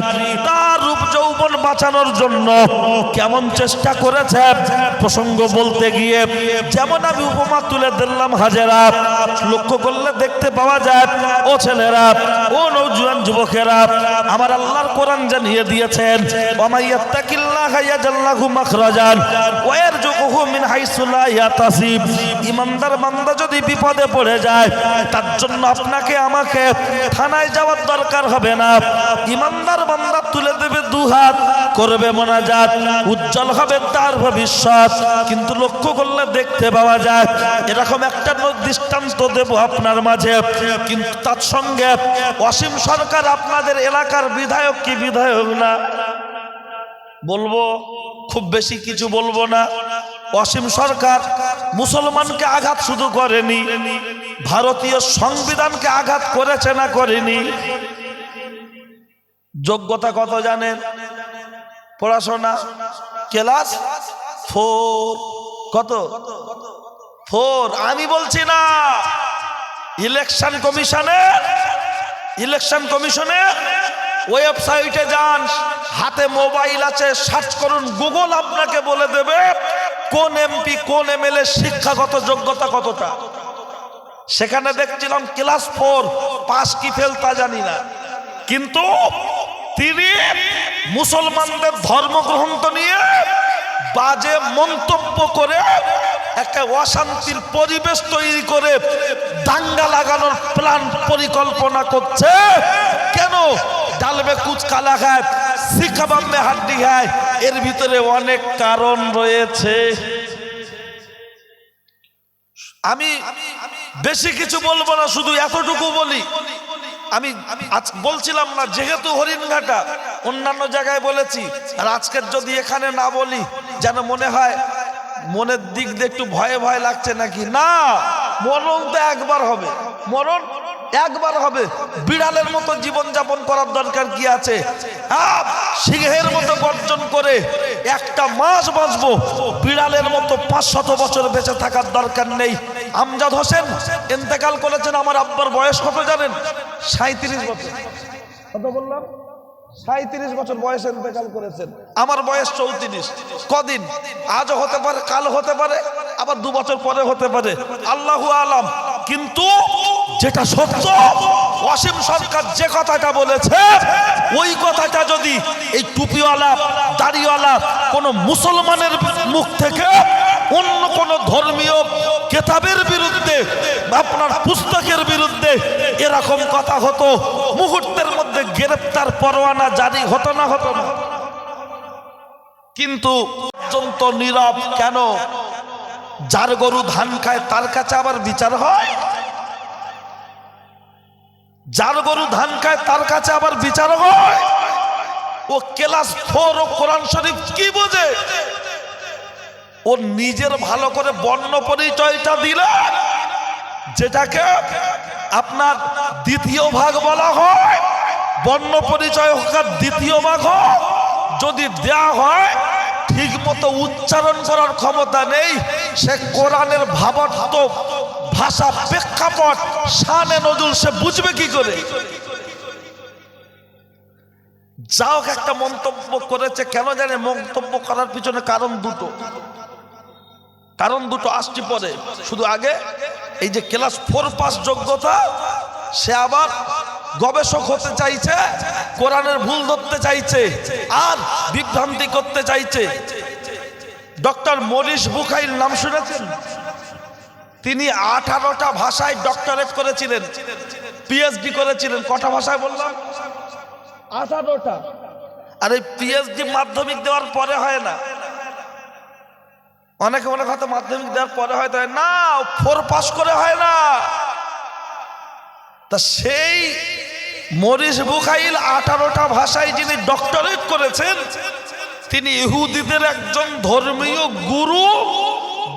তার রূপ যৌবন বাঁচানোর জন্য কেমন চেষ্টা করেছে প্রসঙ্গ বলতে গিয়ে যেমন আমি উপমা তুলে দিলাম হাজেরা, লক্ষ্য করলে দেখতে পাওয়া যায়। ও ছেলেরা, ও নওজোয়ান যুবকেরা, আমার আল্লাহর কোরআন জানিয়ে দিয়েছেন, ওয়ামাইয়াত্তাকিল্লাহা ইয়াজআল লাহু মাখরাজান ওয়া ইয়ারযুকুহু মিন হাইসু লা ইয়াহতাসিব। ইমানদার বান্দা যদি বিপদে পড়ে যায়, তার জন্য আপনাকে আমাকে থানায় যাওয়ার দরকার হবে না। ইমানদার বান্দা তুলে দেবে দুহাত, করবে মোনাজাত, উজ্জ্বল হবে তার ভবিষ্যৎ। কিন্তু লক্ষ্য করলে দেখতে পাওয়া যায়, এরকম একটা দৃষ্টান্ত দেব আপনার মাঝে, কিন্তু তার সঙ্গে অসীম সরকার আপনাদের এলাকার বিধায়ক কি বিধায়ক না, বলবো খুব বেশি কিছু বলবো না। অসীম সরকার মুসলমানকে আঘাত শুধু করেনি, ভারতীয় সংবিধানকে আঘাত করেছে না করেনি? যোগ্যতা কত জানেন? পড়াশোনা ক্লাস 4। কত? 4। আমি বলছি না, ইলেকশন কমিশনের ওয়েবসাইটে যান, হাতে মোবাইল আছে, সার্চ করুন, গুগল আপনাকে বলে দেবে কোন এমপি কোন এমএলএ শিক্ষাগত যোগ্যতা কতটা। সেখানে দেখছিলাম ক্লাস 4, পাস কি ফেল তা জানি না, কিন্তু তিনি মুসলমানদের ধর্মগ্রন্থ নিয়ে বাজে মন্তব্য করে একটা অশান্তির পরিবেশ তৈরি করে দাঙ্গা লাগানোর প্ল্যান পরিকল্পনা করছে। কেন? ডালবে কুচকা লাগায়, শিখাবাম্বে হাড্ডি খায়, এর ভিতরে অনেক কারণ রয়েছে। আমি বেশি কিছু বলবো না, শুধু এতটুকু বলি। আমি আজ বলছিলাম না, যেহেতু হরিণঘাটা, অন্যান্য জায়গায় বলেছি, আর আজকের যদি এখানে না বলি যেন মনে হয় মনের দিক দিয়ে একটু ভয়ে ভয়ে লাগছে নাকি। না, মরণ তো একবার হবে, মরণ একবার হবে। বিড়ালের মতো জীবন যাপন করার দরকার কি আছে? সিংহের মতো গর্জন করে একটা মাস বাঁচবো, বিড়ালের মতো 500 বছর বেঁচে থাকার দরকার নেই। আমজাদ হোসেন ইন্তেকাল করেছেন, আমার আব্বার বয়স কত জানেন? 37 বছর। কত বললাম? 37 বছর বয়সে ইন্তেকাল করেছেন। আমার বয়স 34। কদিন? আজও হতে পারে, কাল হতে পারে, আবার 2 বছর পরে হতে পারে, আল্লাহু আলাম। কিন্তু যেটা সত্য, অসীম সরকার যে কথাটা বলেছে, ওই কথাটা যদি এই টুপিওয়ালা দাড়িওয়ালা কোন মুসলমানের মুখ থেকে অন্য কোন ধর্মীয় কিতাবের বিরুদ্ধে, আপনার পুস্তকের বিরুদ্ধে এরকম কথা হতো, মুহূর্তের মধ্যে গ্রেফতার পরোয়ানা জারি হতো না, হতো না। কিন্তু পর্যন্ত নীরব কেন? যার গরু ধান খায় তার কাছে আবার বিচার হয়? যার গরু ধান খায় তার কাছে আবার বিচার হয়? ও ক্লাস 4, ও কোরআন শরীফ কি বোঝে? ও নিজের ভালো করে বর্ণ পরিচয়টা দিলে, যেটাকে আপনার দ্বিতীয় ভাগ বলা হয়, বর্ণ পরিচয় হোক আর দ্বিতীয় ভাগ হোক, যদি দেয়া হয় ঠিক মতো উচ্চারণ করার ক্ষমতা নেই, সে কোরআনের ভাবার্থ ভাষা প্রেক্ষাপট শানে নজরুল সে বুঝবে কি করে? যাও একটা মন্তব্য করেছে, কেন জানে? মন্তব্য করার পিছনে কারণ দুটো আসছি পরে। শুধু আগে এই যে ক্লাস 4 পাস যোগ্যতা, সে আবার গবেষক হতে চাইছে, কোরআনের ভুল ধরতে চাইছে আর বিভ্রান্তি করতে চাইছে। ডক্টর মরিস বুখাইল নাম শুনেছেন? তিনি 18টা ভাষায় ডক্টরেট করেছিলেন, পিএইচডি করেছিলেন। কটা ভাষায় বললাম? 18টা। আর এই পিএইচডি মাধ্যমিক দেওয়ার পরে হয় না। অনেকে মনে হয়তো মাধ্যমিক দেওয়ার পরে হয়তো হয় না, 4 পাস করে হয় না। তা সেই মরিস বুখাইল 18টা ভাষায় যিনি ডক্টরেট করেছেন, তিনি ইহুদিদের একজন ধর্মীয় গুরু।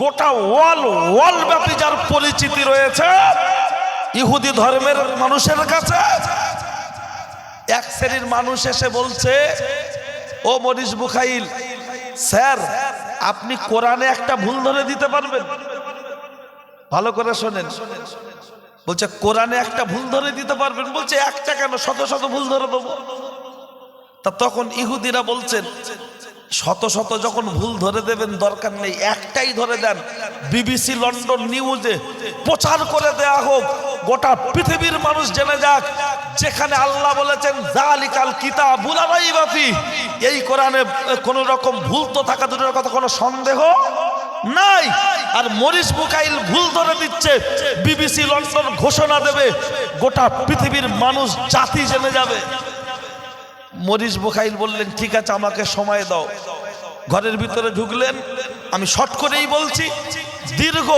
গোটা ওয়ার্ল্ড ব্যাপী যার পরিচিতি রয়েছে ইহুদি ধর্মের মানুষের কাছে। এক শ্রেণীর মানুষ এসে বলছে, ও মরিস বুখাইল স্যার, আপনি কোরআনে একটা ভুল ধরে দিতে পারবেন? ভালো করে শোনেন, বলছে কোরআনে একটা ভুল ধরে দিতে পারবেন? বলছে একটা কেন, শত শত ভুল ধরে দেবো। তা তখন ইহুদিরা বলছেন, শত শত যখন ভুল ধরে দেবেন দরকার নেই, একটাই ধরে দেন, বিবিসি লন্ডন নিউজে প্রচার করে দেয়া হোক, গোটা পৃথিবীর মানুষ জেনে যাক, যেখানে আল্লাহ বলেছেন যালিকাল কিতাবুল লা রাইবা ফীহি, এই কোরআনে কোন রকম ভুল তো থাকা দূরের কথা, কোনো সন্দেহ নাই। আর মরিস বুখাইল ভুল ধরে দিচ্ছে, বিবিসি লন্ডন ঘোষণা দেবে, গোটা পৃথিবীর মানুষ জাতি জেনে যাবে। মরিস বুখাইল বললেন, ঠিক আছে আমাকে সময় দাও। ঘরের ভিতরে ঢুকলেন, আমি শর্ট করেই বলছি, দীর্ঘ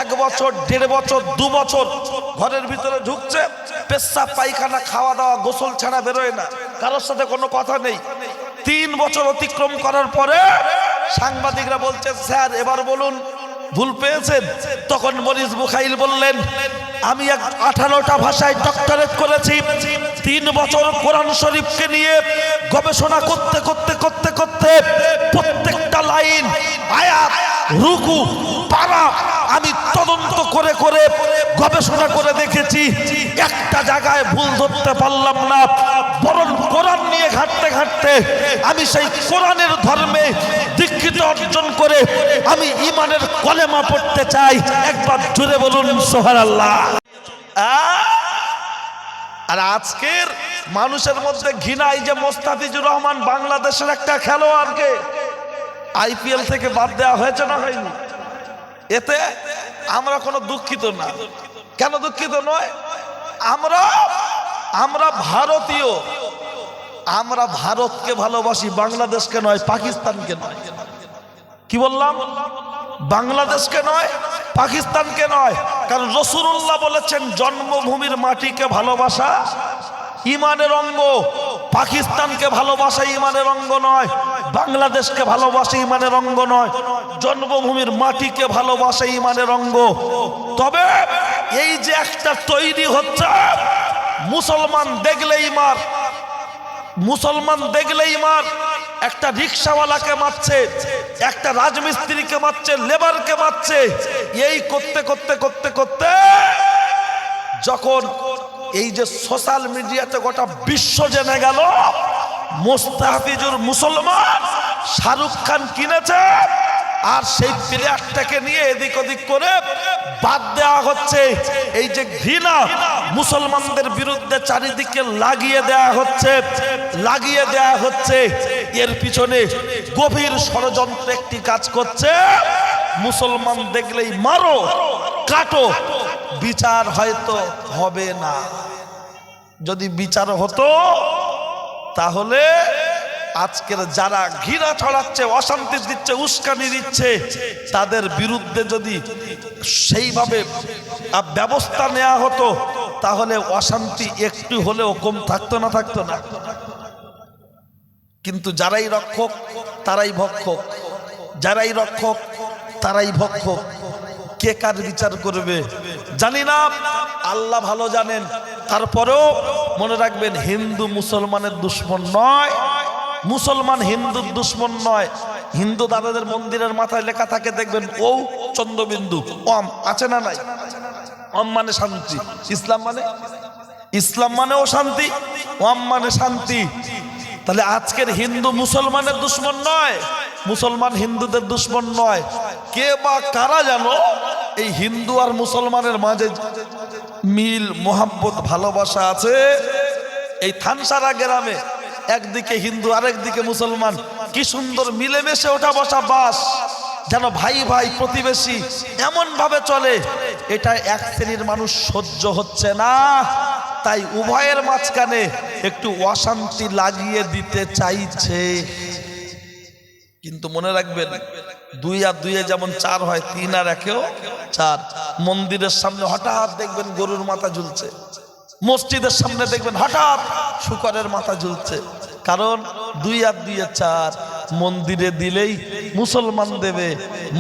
1 বছর 1.5 বছর 2 বছর ঘরের ভিতরে ঢুকছে, পেশাব পায়খানা খাওয়া দাওয়া গোসল ছাড়া বেরোয় না, কারোর সাথে কোনো কথা নেই। 3 বছর অতিক্রম করার পরে সাংবাদিকরা বলছে, স্যার এবার বলুন ভুল পেয়েছেন? তখন মরিস বুখাইল বললেন, আমি 18টা ভাষায় ডক্টরেট করেছি, 3 বছর কোরআন শরীফকে নিয়ে গবেষণা করতে করতে করতে করতে প্রত্যেকটা লাইন, আয়াত, রুকু, পারা আমি তদন্ত করে করে গবেষণা করে দেখেছি, একটা জায়গায় ভুল ধরতে পারলাম না। বরং কোরআন নিয়ে ঘাঁটতে ঘাঁটতে আমি সেই কোরআনের ধর্মে দীক্ষিত অর্জন করে আমি ঈমানের কলেমা পড়তে চাই। একবার জোরে বলুন সুবহানাল্লাহ। আর আজকের মানুষের মধ্যে ঘৃণাই যে মোস্তাফিজুর রহমান বাংলাদেশের একটা খেলোয়াড়কে আইপিএল থেকে বাদ দেওয়া হয়েছে না হয়নি? এতে আমরা কোনো দুঃখিত না। কেন দুঃখিত নয়? আমরা ভারতীয়, আমরা ভারতকে ভালোবাসি, বাংলাদেশকে নয়, পাকিস্তানকে নয়। কি বললাম? বাংলাদেশকে নয়, পাকিস্তানকে নয়। কারণ রাসূলুল্লাহ বলেছেন জন্মভূমির মাটিকে ভালোবাসা ঈমানের অঙ্গ। পাকিস্তানকে ভালোবাসা ঈমানের অঙ্গ নয়, বাংলাদেশকে ভালোবাসা ঈমানের অঙ্গ নয়, জন্মভূমির মাটিকে ভালোবাসা ঈমানের অঙ্গ। তবে এই যে একটা তৈরি হচ্ছে, মুসলমান দেখলেই মার, মুসলমান দেখলেই মার, একটা রিক্সাওয়ালাকে মারছে, একটা রাজমিস্ত্রিকে মারছে, লেবারকে মারছে, এই করতে করতে করতে করতে যখন এই যে সোশ্যাল মিডিয়াতে গোটা বিশ্ব জেনে গেল মোস্তাফিজুর মুসলমান, শাহরুখ খান কিনেছে, আর সেই প্লেয়ারটাকে নিয়ে এদিক ওদিক করে বাদ দেওয়া হচ্ছে। এই যে ঘৃণা মুসলমানদের বিরুদ্ধে চারিদিকে লাগিয়ে দেওয়া হচ্ছে, এর পিছনে গভীর ষড়যন্ত্র একটি কাজ করছে। মুসলমান দেখলেই মারো কাটো, বিচার হয়তো হবে না। যদি বিচার হতো তাহলে আজকের যারা ঘৃণা ছড়াচ্ছে, অশান্তি দিচ্ছে, উস্কানি দিচ্ছে, তাদের বিরুদ্ধে যদি সেইভাবে ব্যবস্থা নেওয়া হতো তাহলে অশান্তি একটু হলেও কম থাকতো না? থাকতো না। কিন্তু যারাই রক্ষক তারাই ভক্ষক, যারাই রক্ষক তারাই ভক্ষক। কে কার বিচার করবে জানি না, আল্লাহ ভালো জানেন। তারপরেও মনে রাখবেন, হিন্দু মুসলমানের দুশ্মন নয়, মুসলমান হিন্দুর দুশ্মন নয়। হিন্দু দাদাদের মন্দিরের মাথায় লেখা থাকে দেখবেন, ও চন্দ্রবিন্দু, ওম আছে না নাই? ওম মানে শান্তি, ইসলাম মানেও শান্তি, ওম মানে শান্তি। তাহলে আজকের হিন্দু মুসলমানের দুশ্মন নয়, মুসলমান হিন্দুদের দুশ্মন নয়। কে বা কারা জানো এই হিন্দু আর মুসলমানের মাঝে মিল, মোহাব্বত, ভালোবাসা আছে। এই থানসারা গ্রামে একদিকে হিন্দু আরেকদিকে মুসলমান, কি সুন্দর মিলেমিশে ওঠা বসা বাস, যেন ভাই ভাই প্রতিবেশী, এমন ভাবে চলে। এটা এক শ্রেণীর মানুষ সহ্য হচ্ছে না, তাই উভয়ের মাঝখানে একটু অশান্তি লাগিয়ে দিতে চাইছে। কিন্তু মনে রাখবেন, 2 আর 2 যেমন 4 হয়, 3 আর 1 4। মন্দিরের সামনে হঠাৎ দেখবেন গরুর মাথা ঝুলছে, মসজিদের সামনে দেখবেন হঠাৎ শুকরের মাথা ঝুলছে। কারণ 2 আর 2 4। মন্দিরে দিলেই মুসলমান দেবে,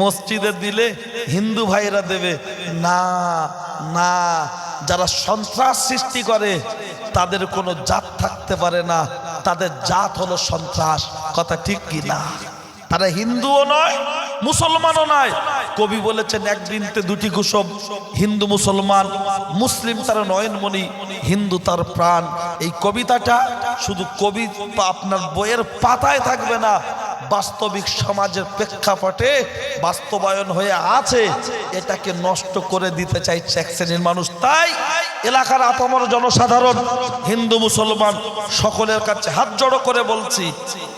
মসজিদে দিলে হিন্দু ভাইরা দেবে না। না, যারা সন্ত্রাস সৃষ্টি করে তাদের কোনো জাত থাকতে পারে না, তাদের জাত হলো সন্ত্রাস। কথা ঠিক কি না? তারা হিন্দুও নয়, মুসলমানও নয়। কবি বলেছেন এক বৃন্তে দুটি কুসুম, হিন্দু মুসলমান, মুসলিম তার নয়নমণি, হিন্দু তার প্রাণ। এই কবিতাটা শুধু কবি আপনার বইয়ের পাতায় থাকবে না, বাস্তবিক সমাজের প্রেক্ষাপটে বাস্তবায়ন হয়ে আছে। এটাকে নষ্ট করে দিতে চাইছে এক শ্রেণীর মানুষ। তাই এলাকার আপামর জনসাধারণ, হিন্দু মুসলমান সকলের কাছে হাত জড়ো করে বলছি,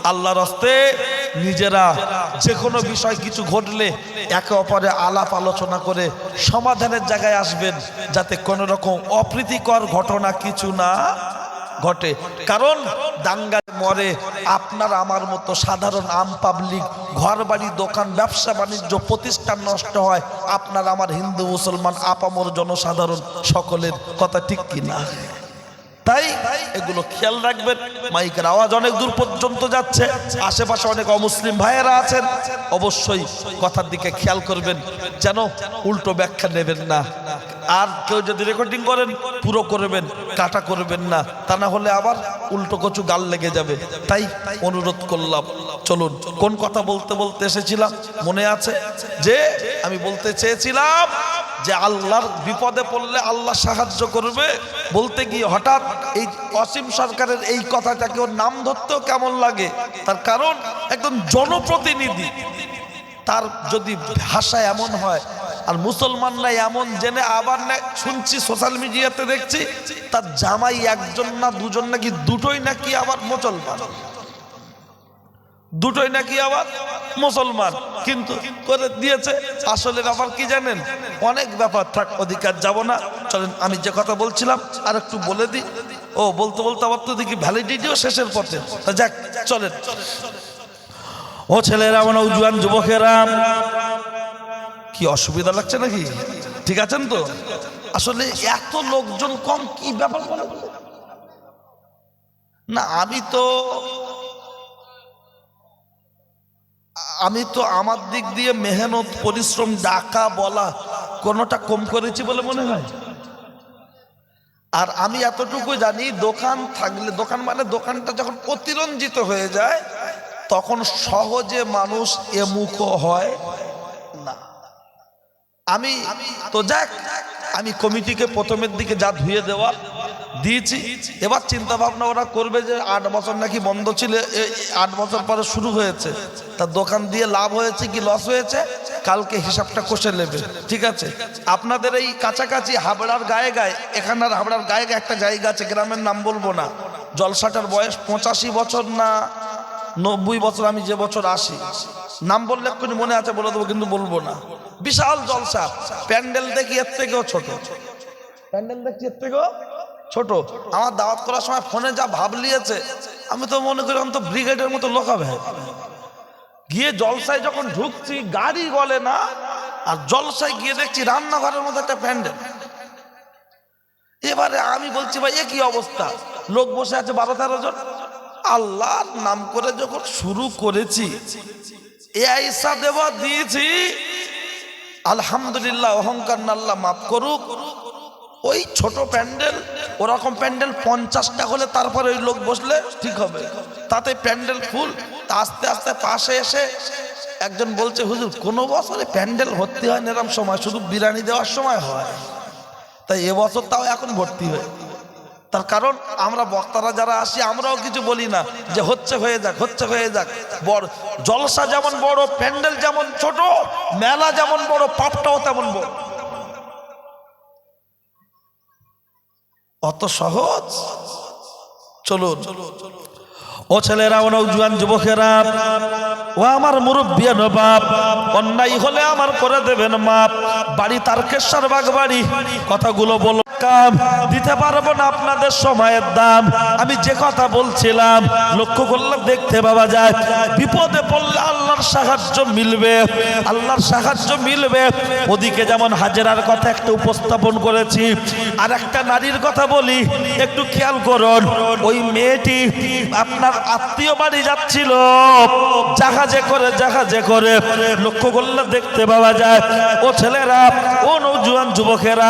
আল্লাহর রাস্তে নিজেরা যে কোনো বিষয় কিছু ঘটলে একে অপরে আলাপ আলোচনা করে সমাধানের জায়গায় আসবেন, যাতে কোনো রকম অপ্রীতিকর ঘটনা কিছু না ঘটে। কারণ দাঙ্গায় মরে আপনার আমার মতো সাধারণ আম পাবলিক, ঘর বাড়ি দোকান ব্যবসা বাণিজ্য প্রতিষ্ঠান নষ্ট হয় আপনার আমার হিন্দু মুসলমান আপামর জনসাধারণ সকলের। কথা ঠিক কিনা? তাই এগুলো খেয়াল রাখবেন। মাইকের আওয়াজ অনেক দূর পর্যন্ত যাচ্ছে, আশেপাশে অনেক অমুসলিম ভাইয়েরা আছেন, অবশ্যই কথার দিকে খেয়াল করবেন, যেন উল্টো ব্যাখ্যা নেবেন না। আর কেউ যদি রেকর্ডিং করেন পুরো করবেন, কাটা করবেন না, তা না হলে আবার উল্টো কচু গাল লেগে যাবে। তাই অনুরোধ করলাম। চলুন, কোন কথা বলতে বলতে এসেছিলাম মনে আছে? যে আমি বলতে চেয়েছিলাম যে আল্লাহর বিপদে পড়লে আল্লাহ সাহায্য করবে। বলতে গিয়ে হঠাৎ এই অসীম সরকারের এই কথাটাকে ওর নাম ধরতেও কেমন লাগে। তার কারণ একজন জনপ্রতিনিধি, তার যদি ভাষা এমন হয় আর মুসলমানরা এমন জেনে আবার না শুনছি সোশ্যাল মিডিয়াতে দেখছি তার জামাই একজন না দুজন নাকি দুটোই নাকি আবার মুসলমান, দুটোই নাকি আবার মুসলমান কিন্তু করে দিয়েছে। আসলে ব্যাপার কি জানেন? অনেক ব্যাপার থাক, অধিকার যাব না। চলেন আমি যে কথা বলছিলাম আর একটু বলে দিই। ও বলতে বলতে আবার তো দেখি ভ্যালিডিটিও শেষের পথে। যাক চলেন। ও ছেলেরা, নওজোয়ান যুবকেরা, কি অসুবিধা লাগছে নাকি? ঠিক আছেন তো? আসলে এত লোকজন কম, কি ব্যাপার না? আমি তো আমার দিক দিয়ে মেহনত পরিশ্রম ডাকা বলা কোনোটা কম করেছি বলে মনে হয়। আর আমি এতটুকু জানি, দোকান থাকলে, দোকান মানে দোকানটা যখন অতিরঞ্জিত হয়ে যায় তখন সহজে মানুষ এমুখ হয় না। আমি তো যাক, আমি কমিটিকে প্রথমের দিকে যা ধুয়ে দেওয়া দিয়েছি। এবার চিন্তা ভাবনা ওরা করবে যে 8 বছর নাকি বন্ধ ছিল, 8 বছর পরে শুরু হয়েছে, তার দোকান দিয়ে লাভ হয়েছে কি লস হয়েছে কালকে হিসাবটা কষে নেবে। ঠিক আছে? আপনাদের এই কাছাকাছি হাবড়ার গায়ে গায়ে, এখানের হাবড়ার গায়ে গায়ে একটা জায়গা আছে, গ্রামের নাম বলবো না, জলসাটার বয়স 85 বছর না 90 বছর, আমি যে বছর আসি, নাম বললে এক্ষুনি মনে আছে বলে দেবো কিন্তু বলবো না। বিশাল জলসা, প্যান্ডেল দেখি এর থেকেও ছোট, প্যান্ডেল দেখছি এর থেকেও ছোট। আমার দাওয়াত করার সময় ফোনে যা ভাব লিয়েছে, আমি তো মনে করি অন্তত ব্রিগেডের মতো লোক হবে। গিয়ে জলসায় যখন ঢুকছি গাড়ি গলে না, আর জলসায় গিয়ে দেখছি রান্নাঘরের মধ্যে একটা প্যান্ডেল। এবারে আমি বলছি ভাই এ কি অবস্থা, লোক বসে আছে 12-13 জন। আল্লাহর নাম করে যখন শুরু করেছি, এ আইসা দেওয়া দিয়েছি, আলহামদুলিল্লাহ, অহংকার না আল্লাহ মাফ করুক। ওই ছোট প্যান্ডেল, ওরকম প্যান্ডেল 50টা হলে তারপরে ওই লোক বসলে ঠিক হবে, তাতে প্যান্ডেল ফুল। আস্তে আস্তে পাশে এসে একজন বলছে, হুজুর কোনো বছরে প্যান্ডেল ভর্তি হয় না এরকম সময়, শুধু বিরিয়ানি দেওয়ার সময় হয়, তাই এবছর তাও এখন ভর্তি হয়। তার কারণ আমরা বক্তারা যারা আসি আমরাও কিছু বলি না যে হচ্ছে হয়ে যাক, হচ্ছে হয়ে যাক। বড় জলসা যেমন বড়, প্যান্ডেল যেমন ছোট, মেলা যেমন বড়, পাপটাও তেমন বড়। অত সহজ? চলুন ও ছেলেরা, ও নওজোয়ান যুবকেরা, ও আমার মুরব্বিয়ান বাপ, অন্যায় হলে আমার করে দেবেন মাপ। বাড়ি তারকেশ্বর বাগবাড়ি, কথাগুলো বল দিতে পারবো না আপনাদের সময়ের দাম। আমি যে কথা বলছিলাম লক্ষ্য করলে দেখতে পাওয়া যায়, বিপদে পড়লে আল্লাহর সাহায্য মিলবে, আল্লাহর সাহায্য মিলবে। ওদিকে যেমন হাজেরার কথা একটা উপস্থাপন করেছি, আর একটা নারীর কথা বলি, একটু খেয়াল করুন। ওই মেয়েটি আপনার আত্মীয় বাড়ি যাচ্ছিল জাহাজে করে, জাহাজে করে। লক্ষ্য লক্ষ্য করলে দেখতে পাওয়া যায় ও ছেলেরা, ও নওজোয়ান যুবকেরা,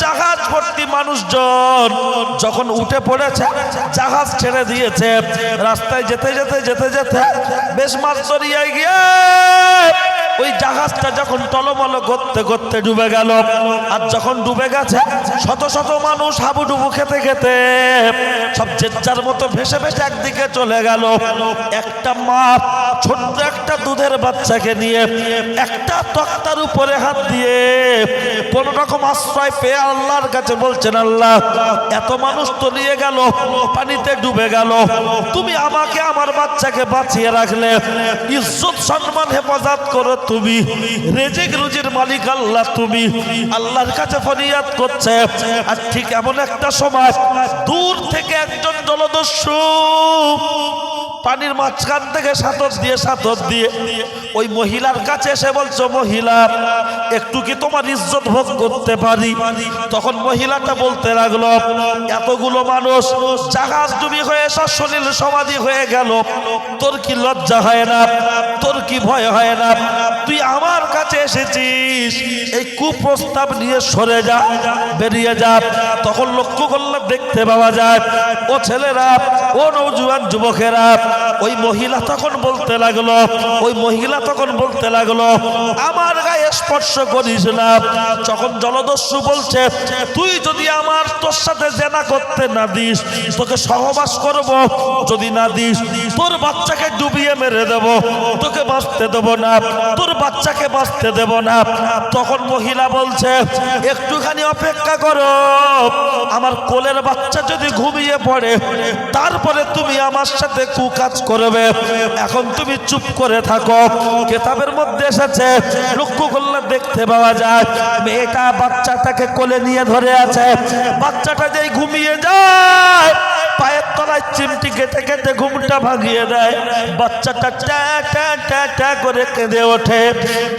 জাহাজ ভর্তি মানুষজন যখন উঠে পড়েছে, জাহাজ ছেড়ে দিয়েছে, রাস্তায় যেতে যেতে যেতে যেতে বেশ মাছ দরিয়ায় গিয়ে ওই জাহাজটা যখন টলমল করতে করতে ডুবে গেল, আর যখন ডুবে গেছে শত শত মানুষ হাবুডুবু খেতে খেতে সব যে যার মতো ভেসে ভেসে একদিকে চলে গেল। একটা মা ছোট্ট একটা দুধের বাচ্চাকে নিয়ে একটা তক্তার উপরে হাত দিয়ে কোন রকম আশ্রয় পেয়ে আল্লাহর কাছে বলছেন, আল্লাহ এত মানুষ তো নিয়ে গেল, পানিতে ডুবে গেল, তুমি আমাকে আমার বাচ্চাকে বাঁচিয়ে রাখলে, ইজ্জত সম্মান হেফাজত করো তুমি, রিজিক রুজির মালিক আল্লাহ তুমি। আল্লাহর কাছে ফরিয়াদ করছে। আর ঠিক এমন একটা সময় দূর থেকে একজন জলদস্যু পানির মাঝখান থেকে সাঁতর দিয়ে ওই মহিলার কাছে এসে বলছো, মহিলা একটু কি তোমার ইজ্জত ভোগ করতে পারি? তখন মহিলাটা বলতে লাগলো, এতগুলো মানুষ জাহাজ ডুবি হয়ে সশরীর সমাধি হয়ে গেল, তোর কি লজ্জা হয় না? তোর কি ভয় হয় না? তুই আমার কাছে এসেছিস, এই কুপ্রস্তাব নিয়ে সরে যা, বেরিয়ে যা। তখন লক্ষ্য করলে দেখতে পাওয়া যায় ও ছেলেরা, ও নওজোয়ান যুবকেরা, ওই মহিলা তখন বলতে লাগলো, আমার গায়ে স্পর্শ করিস না। যখন জলদস্যু বলছে, তুই যদি আমার তোর সাথে জেনা করতে না দিস, তোকে সহবাস করব, যদি না দিস তোর বাচ্চাকে ডুবিয়ে মেরে দেব, তোকে বাঁচতে দেব না, তোর বাচ্চাকে বাঁচতে দেব না। তখন মহিলা বলছে, একটুখানি অপেক্ষা করো, আমার কোলের বাচ্চা যদি ঘুমিয়ে পড়ে তারপরে তুমি আমার সাথে কুকাজ করবে, এখন তুমি চুপ করে থাকো। কিতাবের মধ্যে এসেছে, লক্ষ্য করলে দেখতে পাওয়া যায় মেয়েটা বাচ্চাটাকে কোলে নিয়ে ধরে আছে, বাচ্চাটা যেই ঘুমিয়ে যায় পায়ের তলায় চিমটি কেটে কেটে ঘুমটা ভাঙিয়ে দেয়, বাচ্চাটা ট্যা ট্যা ট্যা ট্যা করে কেঁদে ওঠে।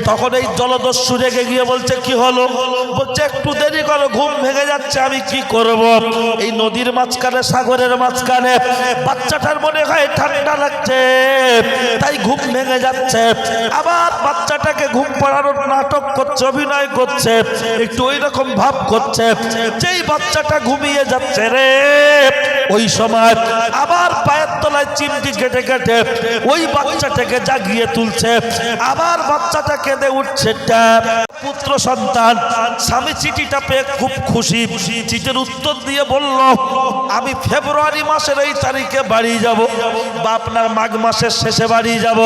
তখন এই জলদস্যু রেগে গিয়ে বলছে, কি হলো? বলছে, একটু দেরি করো, ঘুম ভেঙে যাচ্ছে, আমি কি করব? এই নদীর মাঝখানে, সাগরের মাঝখানে বাচ্চাটার মনে হয় ঠান্ডা লাগছে, তাই ঘুম ভেঙে যাচ্ছে। আবার বাচ্চাটাকে ঘুম পাড়ানোর নাটক করছে, অভিনয় করছে, একটু ওই রকম ভাব করছে। যেই বাচ্চাটা ঘুমিয়ে যাচ্ছে রে, ওই সময় আবার পায়ের তলায় চিমটি কেটে কেটে ওই বাচ্চাটাকে জাগিয়ে তুলছে, আবার বাচ্চাটা কেঁদে উঠছে। পুত্র সন্তান। স্বামী চিঠিটা পেয়ে খুব খুশি, চিঠির উত্তর দিয়ে বলল, আমি ফেব্রুয়ারি মাসের এই তারিখে বাড়ি যাব, বা আপনার মাঘ মাসের শেষে বাড়ি যাব।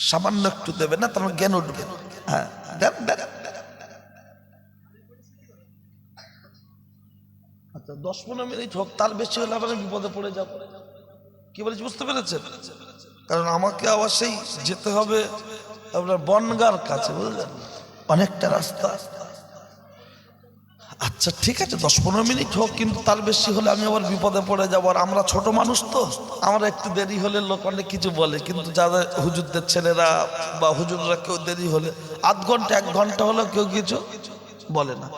সামান্য একটু দেবে না, তোমার জ্ঞান উঠবে। হ্যাঁ, আচ্ছা 10-15 মিনিট হোক, তার বেশি হলে আবার বিপদে পড়ে যাব। কি বলেছি বুঝতে পেরেছেন? কারণ আমাকে আবার সেই যেতে হবে আপনার বনগার কাছে, বুঝলেন, অনেকটা রাস্তা। আচ্ছা ঠিক আছে, 10-15 মিনিট হোক, কিন্তু তার বেশি হলে আমি আবার বিপদে পড়ে যাবো। আর আমরা ছোট মানুষ তো, আমরা একটু দেরি হলে লোক অনেক কিছু বলে, কিন্তু যাদের হুজুরদের ছেলেরা বা হুজুররা কেউ দেরি হলে আধ ঘন্টা 1 ঘন্টা হলে কেউ কিছু বলে না।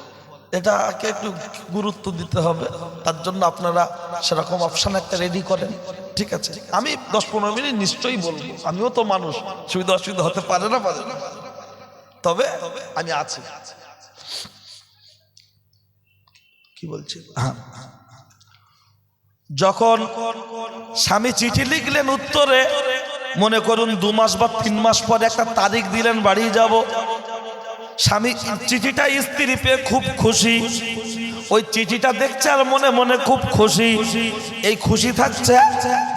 এটাকে একটু গুরুত্ব দিতে হবে, তার জন্য আপনারা সেরকম অপশন একটা রেডি করেন। ঠিক আছে, আমি 10-15 মিনিট নিশ্চয়ই বলবো, আমিও তো মানুষ, সুবিধা অসুবিধা হতে পারে না, তবে আমি আছি। কি বলছি? যখন স্বামী চিঠি লিখলেন, উত্তরে মনে করুন 2 মাস বা 3 মাস পরে একটা তারিখ দিলেন, বাড়ি যাব। স্বামী চিঠিটা স্ত্রী পেয়ে খুব খুশি, ওই চিঠিটা দেখছে আর মনে মনে খুব খুশি। এই খুশি থাকছে,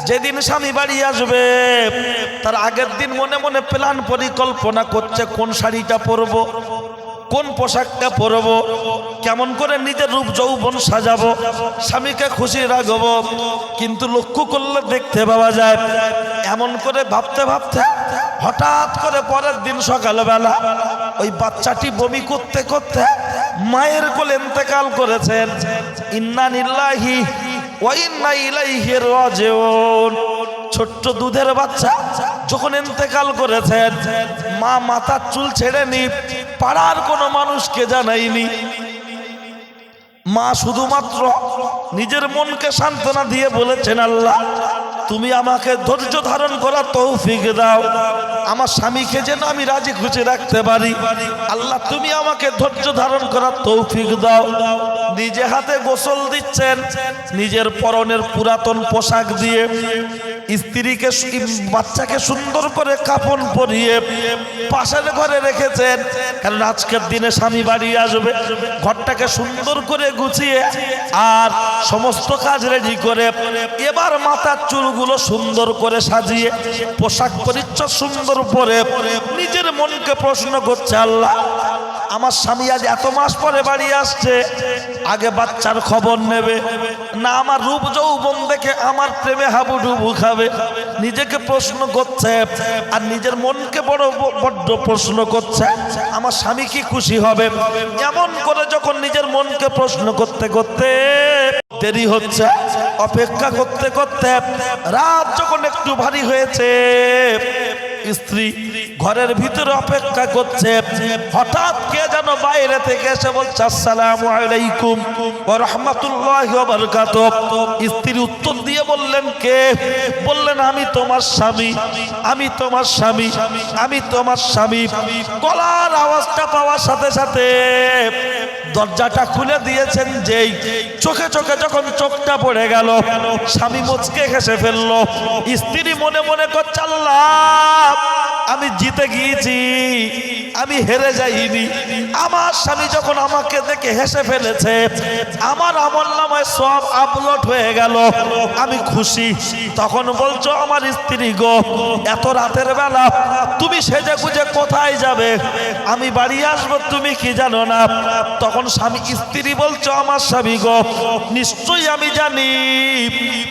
যেদিন স্বামী বাড়ি আসবে তার আগের দিন মনে মনে প্ল্যান পরিকল্পনা করছে, কোন শাড়িটা পরবো, কোন পোশাকটা পরবো, কেমন করে নিজের রূপ যৌবন সাজাবো, স্বামীকে খুশি রাখবো। কিন্তু লক্ষ্য করলে দেখতে পাওয়া যায়, এমন করে ভাবতে ভাবতে হঠাৎ করে পরের দিন সকালবেলা ওই বাচ্চাটি বমি করতে করতে মায়ের কোলে ইন্তেকাল করেছেন। ইন্না লিল্লাহি ওয়া ইন্না ইলাইহি রাজিউন। ছোট্ট দুধের বাচ্চা যখন ইন্তেকাল করেছেন, মা মাথার চুল ছেড়েনি, পাড়ার কোনো মানুষকে জানায়নি। মা শুধুমাত্র নিজের মনকে সান্ত্বনা দিয়ে বলেছেন, আল্লাহ তুমি আমাকে ধৈর্য ধারণ করার তৌফিক দাও, আমার স্বামীকে যেন আমি রাজি খুশি রাখতে পারি। আল্লাহ তুমি আমাকে ধৈর্য ধারণ করার তৌফিক দাও। নিজে হাতে গোসল দিচ্ছেন, নিজের পরনের পুরাতন পোশাক দিয়ে স্ত্রীকে বাচ্চাকে সুন্দর করে কাফন পরিয়ে পাশের ঘরে রেখেছেন, কারণ আজকের দিনে স্বামী বাড়ি আসবে। ঘরটাকে সুন্দর করে গুছিয়ে আর সমস্ত কাজ রেডি করে এবার মাথার চুলগুলো সুন্দর করে সাজিয়ে পোশাক পরিচ্ছদ সুন্দর পরে নিজের মনকে প্রশ্ন করছে, আল্লাহ আমার স্বামী আজ এত মাস পরে বাড়ি আসছে, আগে বাচ্চার খবর নেবে না আমার রূপ যৌবন দেখে আমার প্রেমে হাবুডুবু খাবে? নিজেকে প্রশ্ন করছে আর নিজের মনকে বড্ড প্রশ্ন করছে, আমার স্বামী কি খুশি হবে? এমন করে যখন নিজের মনকে প্রশ্ন করতে করতে দেরি হচ্ছে, অপেক্ষা করতে করতে রাত যখন একটু ভারী হয়েছে, স্ত্রী ঘরের ভিতরে অপেক্ষা করছে, হঠাৎ কে যেন বাইরে থেকে এসে বলছে, আসসালামু আলাইকুম ওয়া রাহমাতুল্লাহি ওয়া বারাকাতুহু। স্ত্রী উত্তর দিয়ে বললেন, কে? বললেন, আমি তোমার স্বামী, আমি তোমার স্বামী, আমি তোমার স্বামী। গলার আওয়াজটা পাওয়ার সাথে সাথে দরজাটা খুলে দিয়েছেন যেই, চোখে চোখে যখন চোখটা পড়ে গেল, স্বামী মুচকে হেসে ফেললো। স্ত্রী মনে মনে করছে, আল্লাহ আমি জিতে গিয়েছি, আমি হেরে যাইনি। আমার স্বামী যখন আমাকে দেখে হেসে ফেলেছে, আমার আমলনামায় সব আপলোড হয়ে গেল, আমি খুশি। তখন বলছো, আমার স্ত্রী গো, এত রাতের বেলা তুমি সেজে গুজে কোথায় যাবে? আমি বাড়ি আসবো তুমি কি জানো না? তখন স্বামী স্ত্রী বলছো, আমার স্বামী গো, নিশ্চয়ই আমি জানি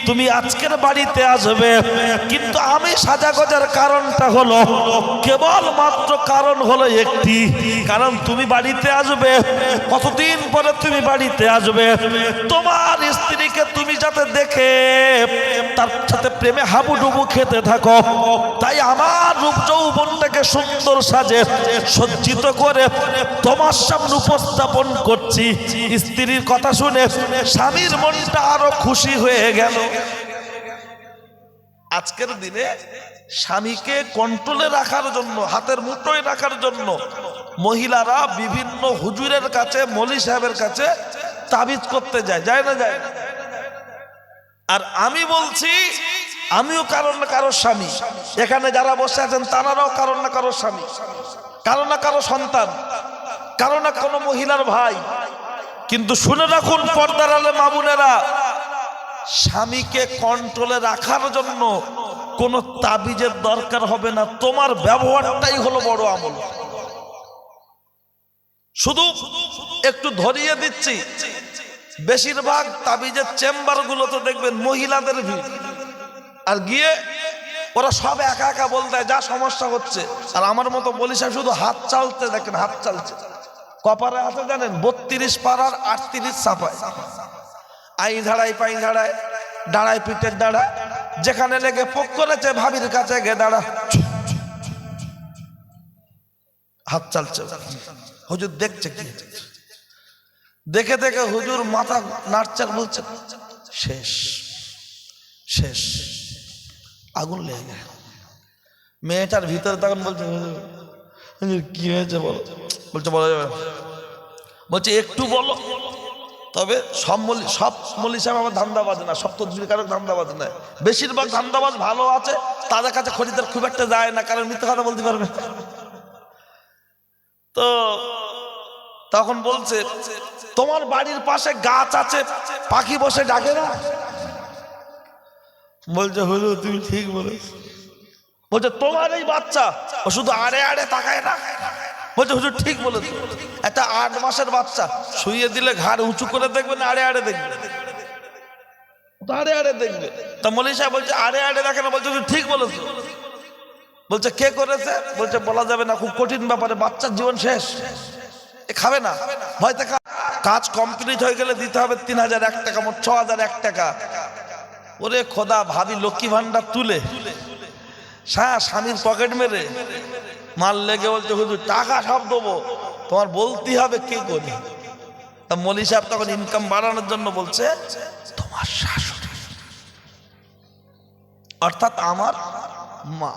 তুমি আজকের বাড়িতে আসবে, কিন্তু আমি সাজা গোজার কারণটা হলো, কেবল মাত্র কারণ হলো একটি, কারণ তুমি বাড়িতে আসবে, কতদিন পরে তুমি বাড়িতে আসবে, তোমার স্ত্রীকে তুমি যাতে দেখে তার সাথে প্রেমে হাবুডুবু খেতে থাকো, তাই আমার রূপ যৌবনটাকে সুন্দর সাজে সজ্জিত করে তোমার সামনে উপস্থাপন করছি। স্ত্রীর কথা শুনে স্বামীর মনটা আরো খুশি হয়ে গেল। আজকের দিনে স্বামীকে কন্ট্রোলে রাখার জন্য, হাতের মুঠোয় রাখার জন্য মহিলারা বিভিন্ন হুজুরের কাছে, মৌলী সাহেবের কাছে তাবিজ করতে যায়, যায় না যায়? আর আমি বলছি, আমিও কারো না কারোর স্বামী, এখানে যারা বসে আছেন তারাও কারো না কারোর স্বামী, কারো না কারো সন্তান, কারো না কোনো মহিলার ভাই। কিন্তু শুনে রাখুন পর্দার আলে মা বোনেরা, স্বামীকে কন্ট্রোলে রাখার জন্য কোন তাবিজের দরকার হবে না, তোমার ব্যবহারটাই হলো বড় আমল। শুধু একটু ধরিয়ে দিচ্ছি, বেশিরভাগ তাবিজের চেম্বার গুলোতে দেখবেন মহিলাদের ভিড়, আর গিয়ে ওরা সব একা একা বলতে যা সমস্যা হচ্ছে। আর আমার মতো বলি সাহেব শুধু হাত চালতে দেখেন, হাত চালছে, কপারে হাতে জানেন 32 পাড়ার 38 চাপায়, আই ধাড়াই পাই ধাড়ায়, দাঁড়ায় পিঠের দাঁড়া, যেখানে লেগে পোক করেছে ভাবির কাছে গে দাঁড়া, হাত চালছে। হুজুর দেখছে কি, দেখে দেখে হুজুর মাথা নাড়ছে, বলছে শেষ শেষ, আগুন লেগে গেল। মেয়েটার ভিতরে তখন বলছে, হুজুর কি হয়েছে বলো? বলছে বলা যাবে, বলছে একটু বলো। তবে সব মৌলী সাহেব আমার ধান্দাবাজ না, সব তদবিরকারক ধান্দাবাজ না, বেশিরভাগ ধান্দাবাজ ভালো আছে, তাদের কাছে খরিদার খুব একটা যায় না, কারণ মিথ্যা কথা বলতে পারবে। তো তখন বলছে, তোমার বাড়ির পাশে গাছ আছে, পাখি বসে ডাকে না? বলছে হুজুর তুমি ঠিক বলেছ। বলছে তোমার এই বাচ্চা ও শুধু আড়ে আড়ে তাকায় না? বলছে হুজুর ঠিক বলেছ, একটা 8 মাসের বাচ্চা শুইয়ে দিলে ঘাড় উঁচু করে দেখবে না আড়ে আড়ে দেখবে? আড়ে আড়ে দেখবে। তা মৌলী সাহেব বলছে আড়ে আড়ে দেখে না। বলছে হুজুর ঠিক বলেছ। বলছে কে করেছে? বলছে বলা যাবে না, খুব কঠিন ব্যাপারে, বাচ্চার জীবন শেষ, এ খাবে না, ভয়তে কাজ কমপ্লিট হয়ে গেলে দিতে হবে 3001 টাকা, মোট 6001 টাকা। ওরে খোদা, ভাবি লক্ষ্মী ভান্ডার তুলে স্বামীর পকেট মেরে মাল লেগে বলছে হুজুর টাকা সব দেবো, তোমার বলতে হবে কে করি। তা মৌলী সাহেব তখন ইনকাম বাড়ানোর জন্য বলছে তোমার শাশুড়ি, অর্থাৎ আমার মা।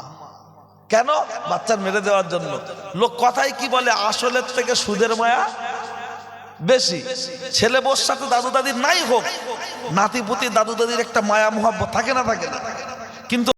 কেন? বাচ্চার মেরে দেওয়ার জন্য। লোক কথাই কি বলে, আসলের থেকে সুদের মায়া বেশি। ছেলে বোর সাথে দাদু দাদির নাই হোক, নাতি পুতি দাদু দাদির একটা মায়া মোহাব্বত থাকে না, থাকে না? কিন্তু